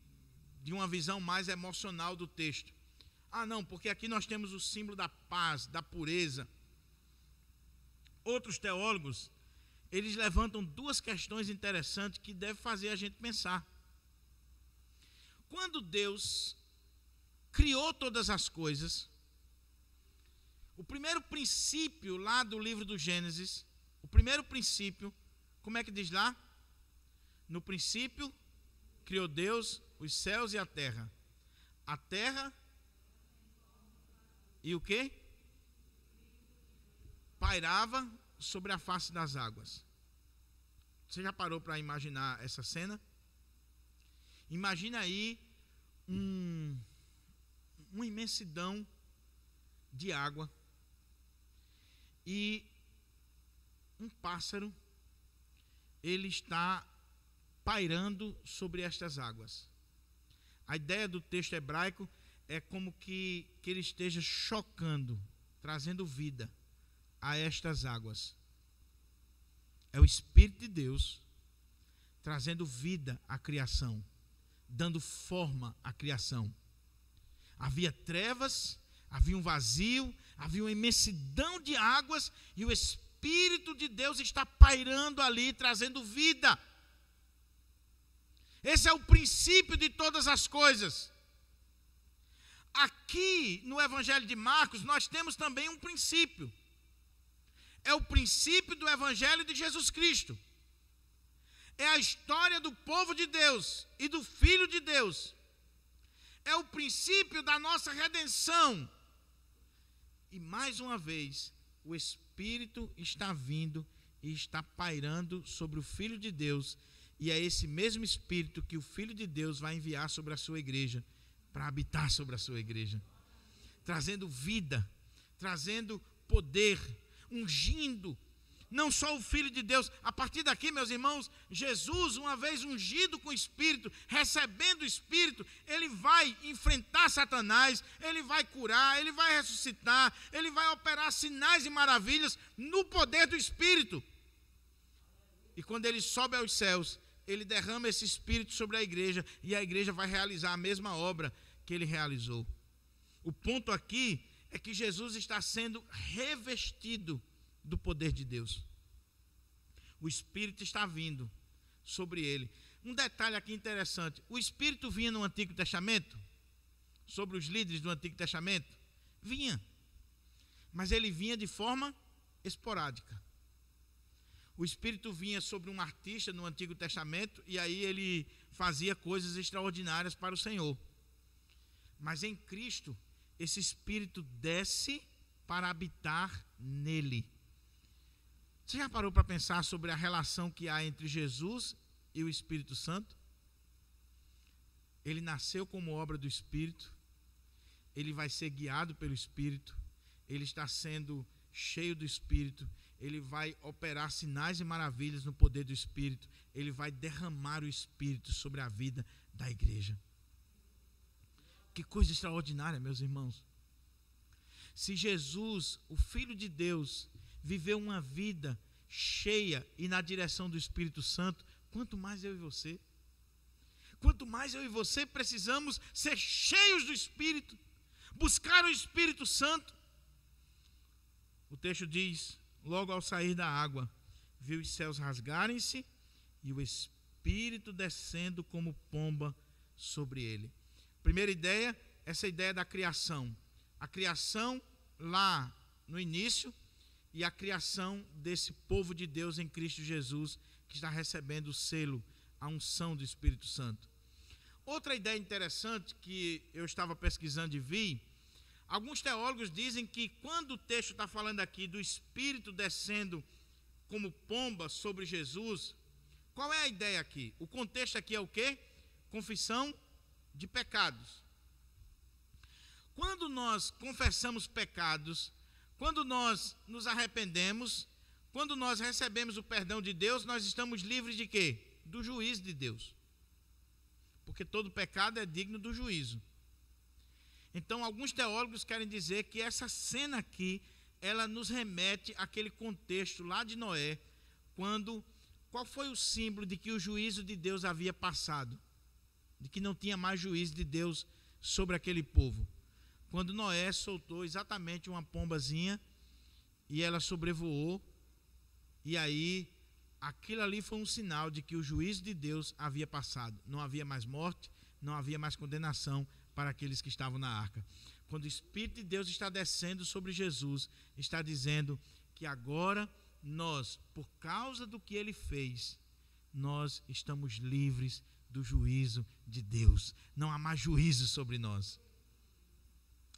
uma visão mais emocional do texto. Ah, não, porque aqui nós temos o símbolo da paz, da pureza. Outros teólogos, eles levantam duas questões interessantes que devem fazer a gente pensar. Quando Deus criou todas as coisas, o primeiro princípio lá do livro do Gênesis, o primeiro princípio, como é que diz lá? No princípio, criou Deus os céus e a terra. A terra e o quê? Pairava sobre a face das águas. Você já parou para imaginar essa cena? Imagina aí uma imensidão de água e um pássaro, ele está pairando sobre estas águas. A ideia do texto hebraico é como que ele esteja chocando, trazendo vida a estas águas. É o Espírito de Deus trazendo vida à criação, dando forma à criação. Havia trevas, havia um vazio, havia uma imensidão de águas e o Espírito de Deus está pairando ali, trazendo vida. Esse é o princípio de todas as coisas. Aqui no Evangelho de Marcos nós temos também um princípio. É o princípio do Evangelho de Jesus Cristo. É a história do povo de Deus e do Filho de Deus. É o princípio da nossa redenção. E mais uma vez, o Espírito está vindo e está pairando sobre o Filho de Deus. E é esse mesmo Espírito que o Filho de Deus vai enviar sobre a sua igreja, para habitar sobre a sua igreja, trazendo vida, trazendo poder, ungindo, não só o Filho de Deus. A partir daqui, meus irmãos, Jesus, uma vez ungido com o Espírito, recebendo o Espírito, ele vai enfrentar Satanás, ele vai curar, ele vai ressuscitar, ele vai operar sinais e maravilhas no poder do Espírito. E quando ele sobe aos céus, ele derrama esse Espírito sobre a igreja, e a igreja vai realizar a mesma obra que ele realizou. O ponto aqui é que Jesus está sendo revestido do poder de Deus. O Espírito está vindo sobre ele. Um detalhe aqui interessante: o Espírito vinha no Antigo Testamento, sobre os líderes do Antigo Testamento? Vinha, mas ele vinha de forma esporádica. O Espírito vinha sobre um artista no Antigo Testamento e aí ele fazia coisas extraordinárias para o Senhor. Mas em Cristo, esse Espírito desce para habitar nele. Você já parou para pensar sobre a relação que há entre Jesus e o Espírito Santo? Ele nasceu como obra do Espírito, ele vai ser guiado pelo Espírito, ele está sendo cheio do Espírito, ele vai operar sinais e maravilhas no poder do Espírito, ele vai derramar o Espírito sobre a vida da igreja. Que coisa extraordinária, meus irmãos. Se Jesus, o Filho de Deus, viveu uma vida cheia e na direção do Espírito Santo, quanto mais eu e você? Quanto mais eu e você precisamos ser cheios do Espírito, buscar o Espírito Santo. O texto diz: logo ao sair da água, viu os céus rasgarem-se e o Espírito descendo como pomba sobre ele. Primeira ideia, essa ideia da criação. A criação lá no início e a criação desse povo de Deus em Cristo Jesus, que está recebendo o selo, a unção do Espírito Santo. Outra ideia interessante que eu estava pesquisando e vi, alguns teólogos dizem que quando o texto está falando aqui do Espírito descendo como pomba sobre Jesus, qual é a ideia aqui? O contexto aqui é o quê? Confissão de pecados. quando nós confessamos pecados, quando nós nos arrependemos, quando nós recebemos o perdão de Deus, nós estamos livres de quê? Do juízo de Deus. Porque todo pecado é digno do juízo. Então, alguns teólogos querem dizer que essa cena aqui, ela nos remete àquele contexto lá de Noé, qual foi o símbolo de que o juízo de Deus havia passado? De que não tinha mais juízo de Deus sobre aquele povo. Quando Noé soltou exatamente uma pombazinha e ela sobrevoou, e aí aquilo ali foi um sinal de que o juízo de Deus havia passado. Não havia mais morte, não havia mais condenação para aqueles que estavam na arca. Quando o Espírito de Deus está descendo sobre Jesus, está dizendo que agora nós, por causa do que ele fez, nós estamos livres do juízo de Deus. Não há mais juízo sobre nós.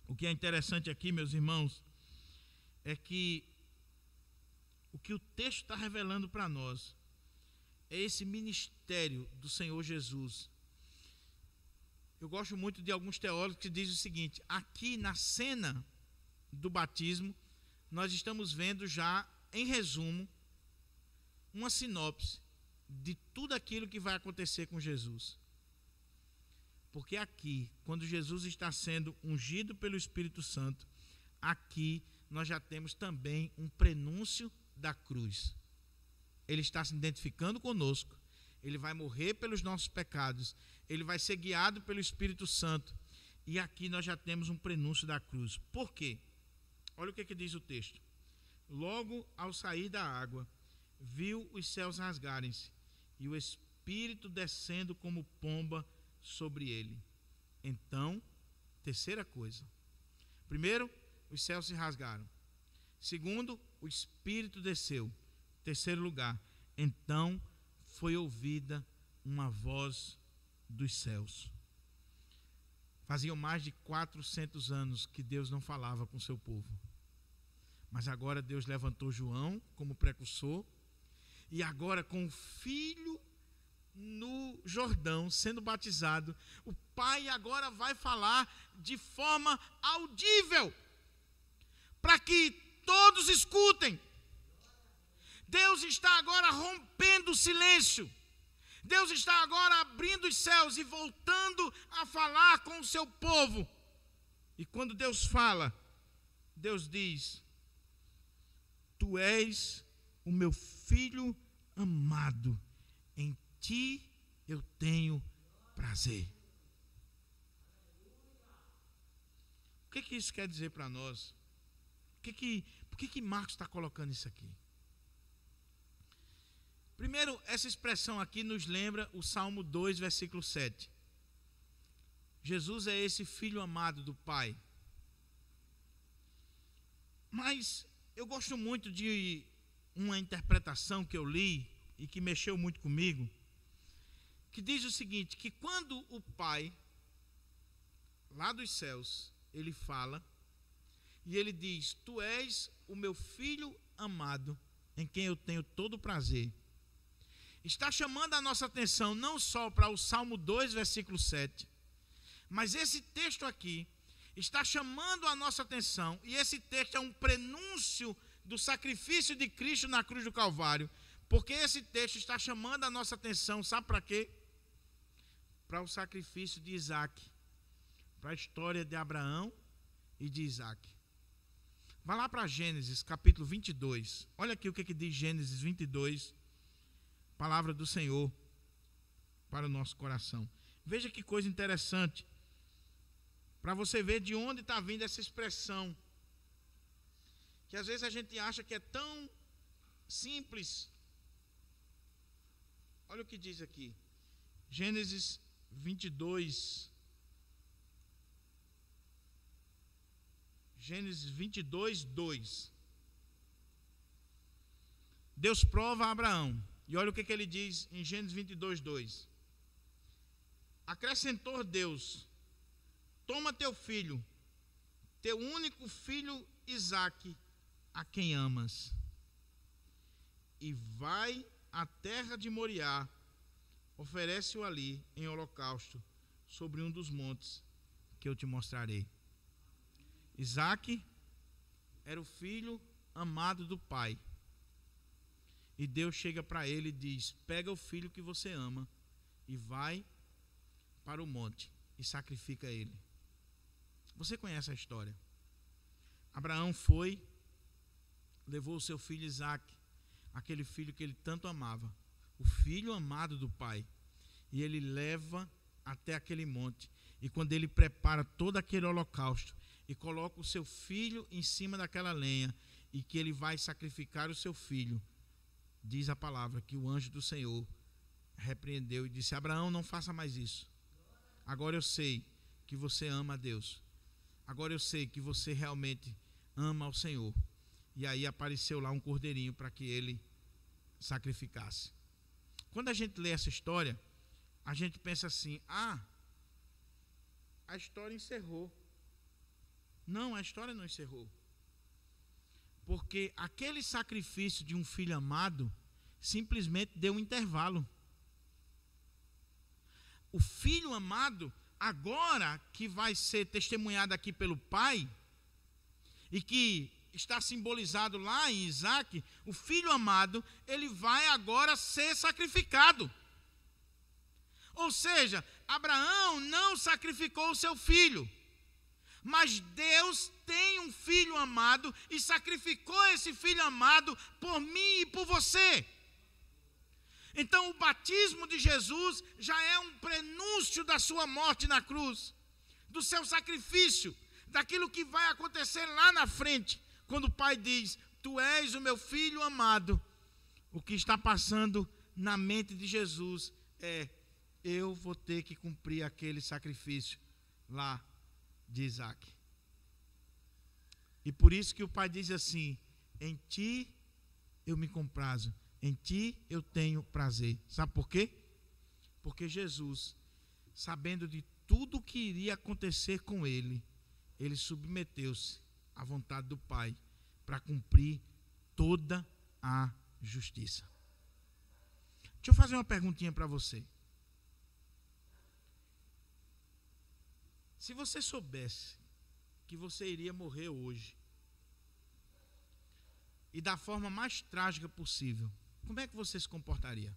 O que é interessante aqui, meus irmãos, é que o que o texto está revelando para nós é esse ministério do Senhor Jesus. Eu gosto muito de alguns teólogos que dizem o seguinte: aqui na cena do batismo, nós estamos vendo já, em resumo, uma sinopse de tudo aquilo que vai acontecer com Jesus. Porque aqui, quando Jesus está sendo ungido pelo Espírito Santo, aqui nós já temos também um prenúncio da cruz. Ele está se identificando conosco, ele vai morrer pelos nossos pecados, ele vai ser guiado pelo Espírito Santo, e aqui nós já temos um prenúncio da cruz. Por quê? Olha o que diz o texto. Logo ao sair da água, viu os céus rasgarem-se, e o Espírito descendo como pomba sobre ele. Então, terceira coisa. Primeiro, os céus se rasgaram. Segundo, o Espírito desceu. Terceiro lugar, então foi ouvida uma voz dos céus. Faziam mais de 400 anos que Deus não falava com seu povo. Mas agora Deus levantou João como precursor, e agora com o filho no Jordão sendo batizado, o Pai agora vai falar de forma audível, para que todos escutem. Deus está agora rompendo o silêncio. Deus está agora abrindo os céus e voltando a falar com o seu povo. E quando Deus fala, Deus diz: tu és o meu filho amado, em ti eu tenho prazer. O que isso quer dizer para nós? Por que Marcos está colocando isso aqui? Primeiro, essa expressão aqui nos lembra o Salmo 2, versículo 7. Jesus é esse filho amado do Pai. Mas eu gosto muito de uma interpretação que eu li e que mexeu muito comigo, que diz o seguinte, que quando o Pai, lá dos céus, ele fala, e ele diz: tu és o meu filho amado, em quem eu tenho todo o prazer, está chamando a nossa atenção não só para o Salmo 2, versículo 7, mas esse texto aqui está chamando a nossa atenção, e esse texto é um prenúncio do sacrifício de Cristo na cruz do Calvário, porque esse texto está chamando a nossa atenção, sabe para quê? Para o sacrifício de Isaac, para a história de Abraão e de Isaac. Vá lá para Gênesis, capítulo 22. Olha aqui o que diz Gênesis 22, palavra do Senhor para o nosso coração. Veja que coisa interessante, para você ver de onde está vindo essa expressão, que às vezes a gente acha que é tão simples. Olha o que diz aqui, Gênesis 22, Gênesis 22, 2. Deus prova a Abraão, e olha o que ele diz em Gênesis 22, 2. Acrescentou Deus: toma teu filho, teu único filho Isaque, a quem amas, e vai à terra de Moriá, oferece-o ali em holocausto, sobre um dos montes que eu te mostrarei. Isaac era o filho amado do pai. E Deus chega para ele e diz: pega o filho que você ama e vai para o monte e sacrifica ele. Você conhece a história. Abraão foi, levou o seu filho Isaac, aquele filho que ele tanto amava, o filho amado do pai, e ele leva até aquele monte. E quando ele prepara todo aquele holocausto e coloca o seu filho em cima daquela lenha, e que ele vai sacrificar o seu filho, diz a palavra que o anjo do Senhor repreendeu e disse: Abraão, não faça mais isso. Agora eu sei que você ama a Deus. Agora eu sei que você realmente ama ao Senhor. E aí apareceu lá um cordeirinho para que ele sacrificasse. Quando a gente lê essa história, a gente pensa assim: a história encerrou. Não, a história não encerrou. Porque aquele sacrifício de um filho amado simplesmente deu um intervalo. O filho amado, agora que vai ser testemunhado aqui pelo pai, e que está simbolizado lá em Isaac, o filho amado, ele vai agora ser sacrificado. Ou seja, Abraão não sacrificou o seu filho, mas Deus tem um filho amado e sacrificou esse filho amado por mim e por você. Então o batismo de Jesus já é um prenúncio da sua morte na cruz, do seu sacrifício, daquilo que vai acontecer lá na frente, quando o pai diz: tu és o meu filho amado. O que está passando na mente de Jesus é: eu vou ter que cumprir aquele sacrifício lá de Isaac. E por isso que o pai diz assim: em ti eu me comprazo, em ti eu tenho prazer. Sabe por quê? Porque Jesus, sabendo de tudo o que iria acontecer com ele, ele submeteu-se à vontade do pai para cumprir toda a justiça. Deixa eu fazer uma perguntinha para você. Se você soubesse que você iria morrer hoje, e da forma mais trágica possível, como é que você se comportaria?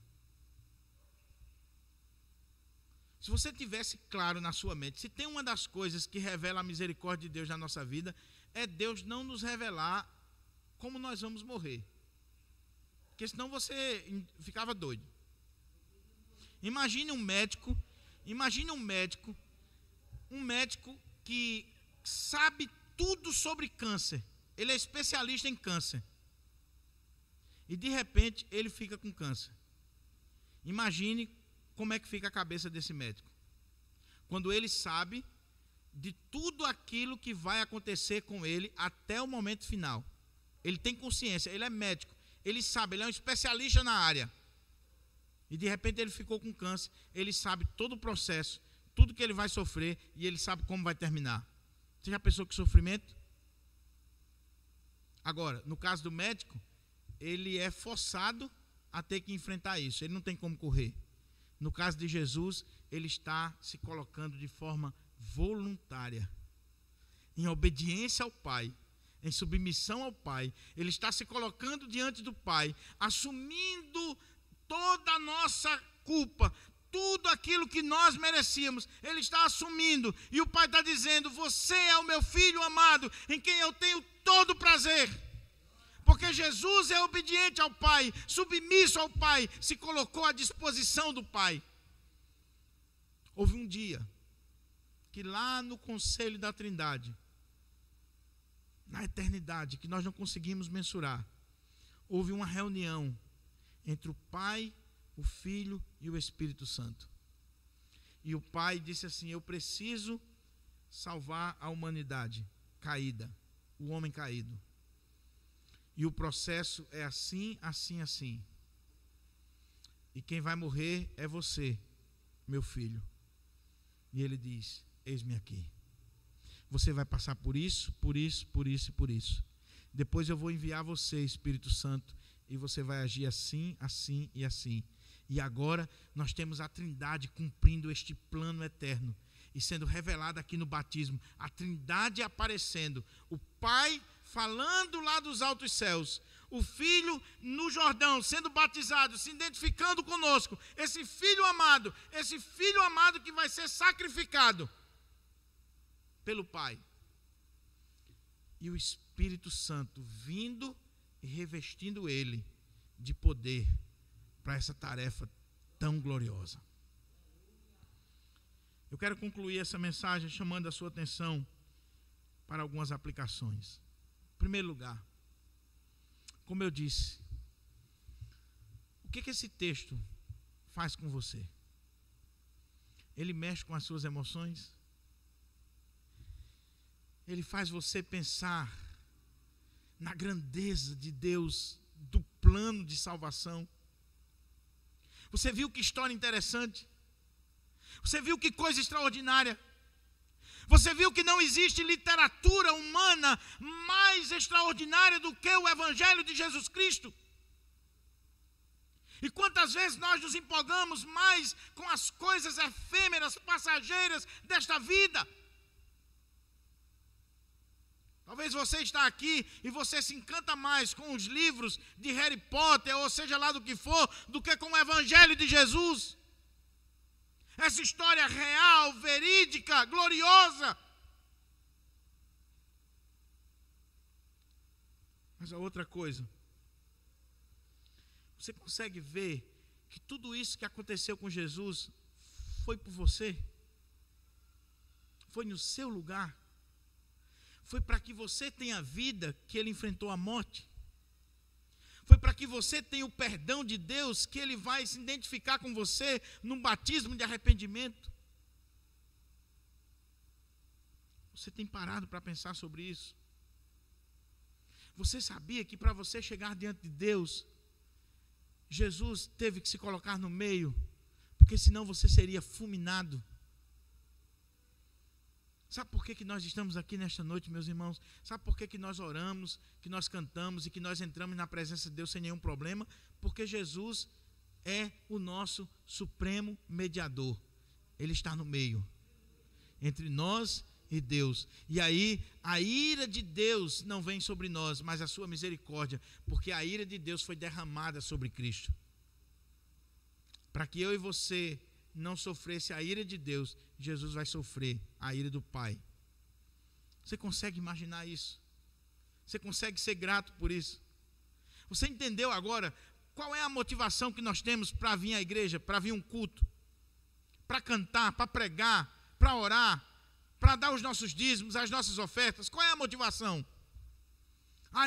Se você tivesse claro na sua mente, se tem uma das coisas que revela a misericórdia de Deus na nossa vida, é Deus não nos revelar como nós vamos morrer. Porque senão você ficava doido. Imagine um médico que sabe tudo sobre câncer. Ele é especialista em câncer. E de repente ele fica com câncer. Imagine como é que fica a cabeça desse médico, quando ele sabe de tudo aquilo que vai acontecer com ele até o momento final. Ele tem consciência, ele é médico, ele sabe, ele é um especialista na área. E de repente ele ficou com câncer, ele sabe todo o processo, tudo que ele vai sofrer, e ele sabe como vai terminar. Você já pensou que sofrimento? Agora, no caso do médico, ele é forçado a ter que enfrentar isso, ele não tem como correr. No caso de Jesus, ele está se colocando de forma voluntária, em obediência ao Pai, em submissão ao Pai. Ele está se colocando diante do Pai, assumindo toda a nossa culpa, tudo aquilo que nós merecíamos, ele está assumindo. E o Pai está dizendo: você é o meu filho amado, em quem eu tenho todo prazer. Porque Jesus é obediente ao Pai, submisso ao Pai, se colocou à disposição do Pai. Houve um dia que lá no conselho da Trindade, na eternidade, que nós não conseguimos mensurar, houve uma reunião entre o Pai, o Filho e o Espírito Santo. E o Pai disse assim: eu preciso salvar a humanidade caída, o homem caído. E o processo é assim, assim, assim. E quem vai morrer é você, meu filho. E ele diz: eis-me aqui. Você vai passar por isso, por isso, por isso e por isso. Depois eu vou enviar você, Espírito Santo, e você vai agir assim, assim e assim. E agora nós temos a Trindade cumprindo este plano eterno. e sendo revelada aqui no batismo, a Trindade aparecendo, o Pai falando lá dos altos céus, o Filho no Jordão, sendo batizado, se identificando conosco, esse Filho amado que vai ser sacrificado pelo Pai. E o Espírito Santo vindo e revestindo ele de poder para essa tarefa tão gloriosa. Eu quero concluir essa mensagem chamando a sua atenção para algumas aplicações. Em primeiro lugar, como eu disse, o que esse texto faz com você? Ele mexe com as suas emoções? Ele faz você pensar na grandeza de Deus, do plano de salvação? Você viu que história interessante? Você viu que coisa extraordinária? Você viu que não existe literatura humana mais extraordinária do que o Evangelho de Jesus Cristo? E quantas vezes nós nos empolgamos mais com as coisas efêmeras, passageiras desta vida? Talvez você está aqui e você se encanta mais com os livros de Harry Potter, ou seja lá do que for, do que com o Evangelho de Jesus. Essa história real, verídica, gloriosa. Mas a outra coisa, você consegue ver que tudo isso que aconteceu com Jesus foi por você? Foi no seu lugar? Foi para que você tenha vida que ele enfrentou a morte? Foi para que você tenha o perdão de Deus que ele vai se identificar com você num batismo de arrependimento? Você tem parado para pensar sobre isso? Você sabia que para você chegar diante de Deus, Jesus teve que se colocar no meio, porque senão você seria fulminado? Sabe por que nós estamos aqui nesta noite, meus irmãos? Sabe por que nós oramos, que nós cantamos e que nós entramos na presença de Deus sem nenhum problema? Porque Jesus é o nosso supremo mediador. Ele está no meio, entre nós e Deus. E aí, a ira de Deus não vem sobre nós, mas a sua misericórdia, porque a ira de Deus foi derramada sobre Cristo. Para que eu e você não sofresse a ira de Deus, Jesus vai sofrer a ira do Pai. Você consegue imaginar isso? Você consegue ser grato por isso? Você entendeu agora qual é a motivação que nós temos para vir à igreja, para vir um culto, para cantar, para pregar, para orar, para dar os nossos dízimos, as nossas ofertas? Qual é a motivação?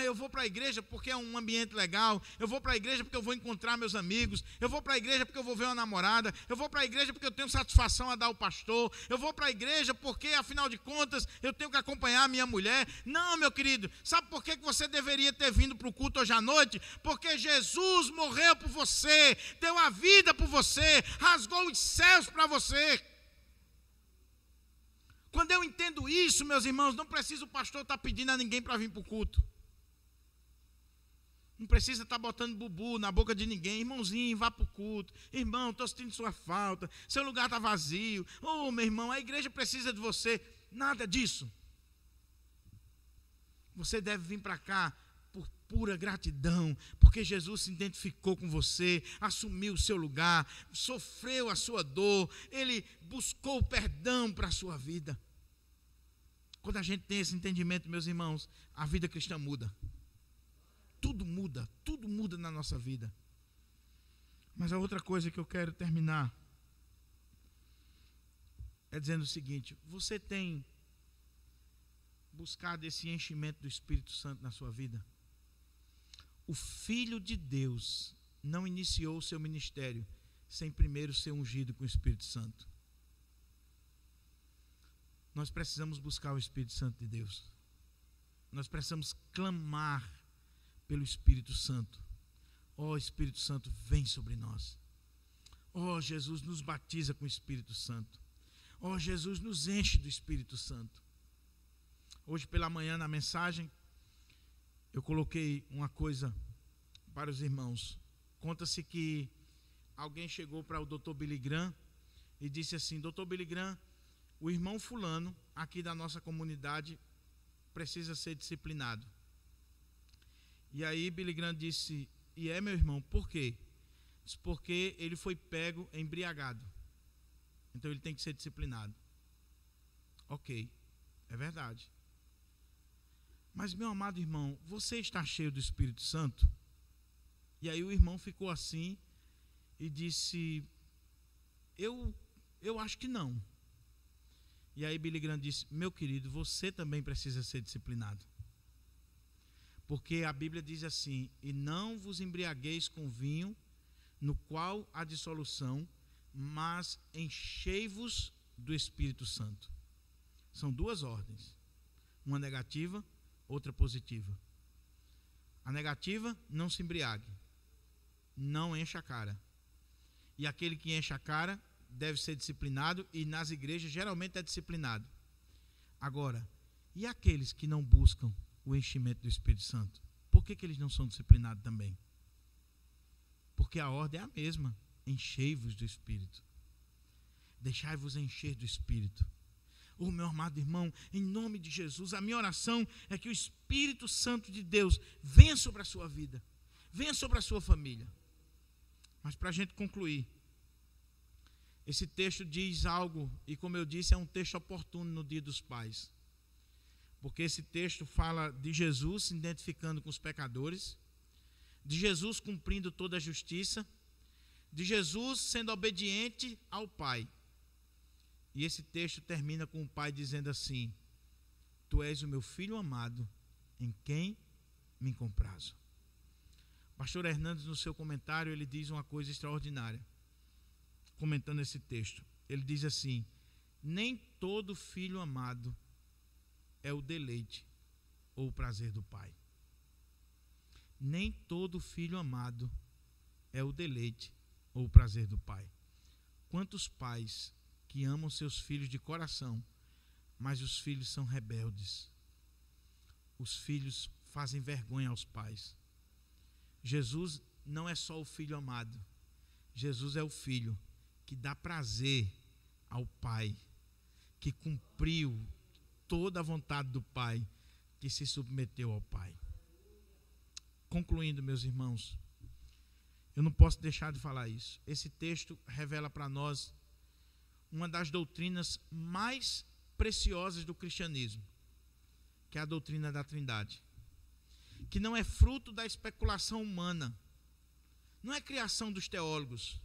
Eu vou para a igreja porque é um ambiente legal, eu vou para a igreja porque eu vou encontrar meus amigos, eu vou para a igreja porque eu vou ver uma namorada, eu vou para a igreja porque eu tenho satisfação a dar ao pastor, eu vou para a igreja porque, afinal de contas, eu tenho que acompanhar a minha mulher. Não, meu querido, sabe por que você deveria ter vindo para o culto hoje à noite? Porque Jesus morreu por você, deu a vida por você, rasgou os céus para você. Quando eu entendo isso, meus irmãos, não precisa o pastor estar pedindo a ninguém para vir para o culto. Não precisa estar botando bubu na boca de ninguém. Irmãozinho, vá para o culto. Irmão, estou sentindo sua falta. Seu lugar está vazio. Meu irmão, a igreja precisa de você. Nada disso. Você deve vir para cá por pura gratidão, porque Jesus se identificou com você, assumiu o seu lugar, sofreu a sua dor, ele buscou perdão para a sua vida. Quando a gente tem esse entendimento, meus irmãos, a vida cristã muda. Tudo muda na nossa vida. Mas a outra coisa que eu quero terminar é dizendo o seguinte: você tem buscado esse enchimento do Espírito Santo na sua vida? O Filho de Deus não iniciou o seu ministério sem primeiro ser ungido com o Espírito Santo. Nós precisamos buscar o Espírito Santo de Deus. Nós precisamos clamar pelo Espírito Santo. Espírito Santo, vem sobre nós. Jesus, nos batiza com o Espírito Santo. Jesus, nos enche do Espírito Santo. Hoje pela manhã na mensagem eu coloquei uma coisa para os irmãos. Conta-se que alguém chegou para o Dr. Billy Graham e disse assim: Dr. Billy Graham, o irmão fulano aqui da nossa comunidade precisa ser disciplinado. E aí Billy Graham disse, e meu irmão, por quê? Disse, porque ele foi pego embriagado. Então ele tem que ser disciplinado. Ok, é verdade. Mas, meu amado irmão, você está cheio do Espírito Santo? E aí o irmão ficou assim e disse, eu acho que não. E aí Billy Graham disse, meu querido, você também precisa ser disciplinado. Porque a Bíblia diz assim, e não vos embriagueis com vinho, no qual há dissolução, mas enchei-vos do Espírito Santo. São duas ordens, uma negativa, outra positiva. A negativa, não se embriague, não encha a cara. E aquele que enche a cara deve ser disciplinado, e nas igrejas geralmente é disciplinado. Agora, e aqueles que não buscam o enchimento do Espírito Santo? Por que eles não são disciplinados também? Porque a ordem é a mesma, enchei-vos do Espírito. Deixai-vos encher do Espírito. Oh, meu amado irmão, em nome de Jesus, a minha oração é que o Espírito Santo de Deus venha sobre a sua vida, venha sobre a sua família. Mas para a gente concluir, esse texto diz algo, e como eu disse, é um texto oportuno no Dia dos Pais. Porque esse texto fala de Jesus se identificando com os pecadores, de Jesus cumprindo toda a justiça, de Jesus sendo obediente ao Pai. E esse texto termina com o Pai dizendo assim, tu és o meu filho amado, em quem me comprazo. O pastor Hernandes, no seu comentário, ele diz uma coisa extraordinária, comentando esse texto. Ele diz assim, nem todo filho amado é o deleite ou o prazer do Pai. Nem todo filho amado é o deleite ou o prazer do Pai. Quantos pais que amam seus filhos de coração, mas os filhos são rebeldes. Os filhos fazem vergonha aos pais. Jesus não é só o filho amado. Jesus é o filho que dá prazer ao Pai, que cumpriu toda a vontade do Pai, que se submeteu ao Pai. Concluindo, meus irmãos, eu não posso deixar de falar isso. Esse texto revela para nós uma das doutrinas mais preciosas do cristianismo, que é a doutrina da Trindade, que não é fruto da especulação humana, não é criação dos teólogos.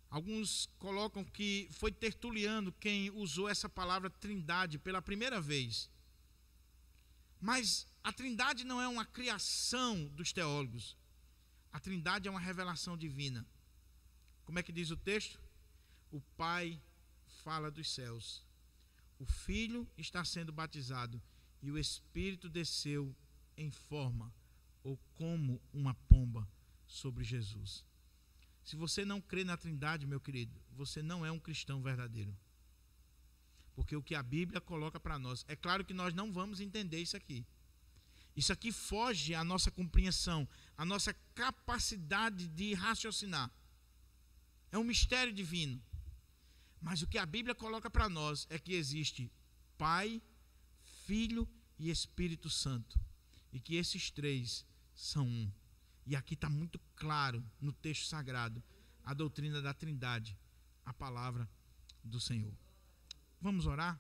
Alguns colocam que foi Tertuliano quem usou essa palavra Trindade pela primeira vez. Mas a Trindade não é uma criação dos teólogos. A Trindade é uma revelação divina. Como é que diz o texto? O Pai fala dos céus. O Filho está sendo batizado e o Espírito desceu em forma ou como uma pomba sobre Jesus. Se você não crê na Trindade, meu querido, você não é um cristão verdadeiro. Porque o que a Bíblia coloca para nós, é claro que nós não vamos entender isso aqui. Isso aqui foge à nossa compreensão, à nossa capacidade de raciocinar. É um mistério divino. Mas o que a Bíblia coloca para nós é que existe Pai, Filho e Espírito Santo. E que esses três são um. E aqui está muito claro no texto sagrado a doutrina da Trindade, a palavra do Senhor. Vamos orar?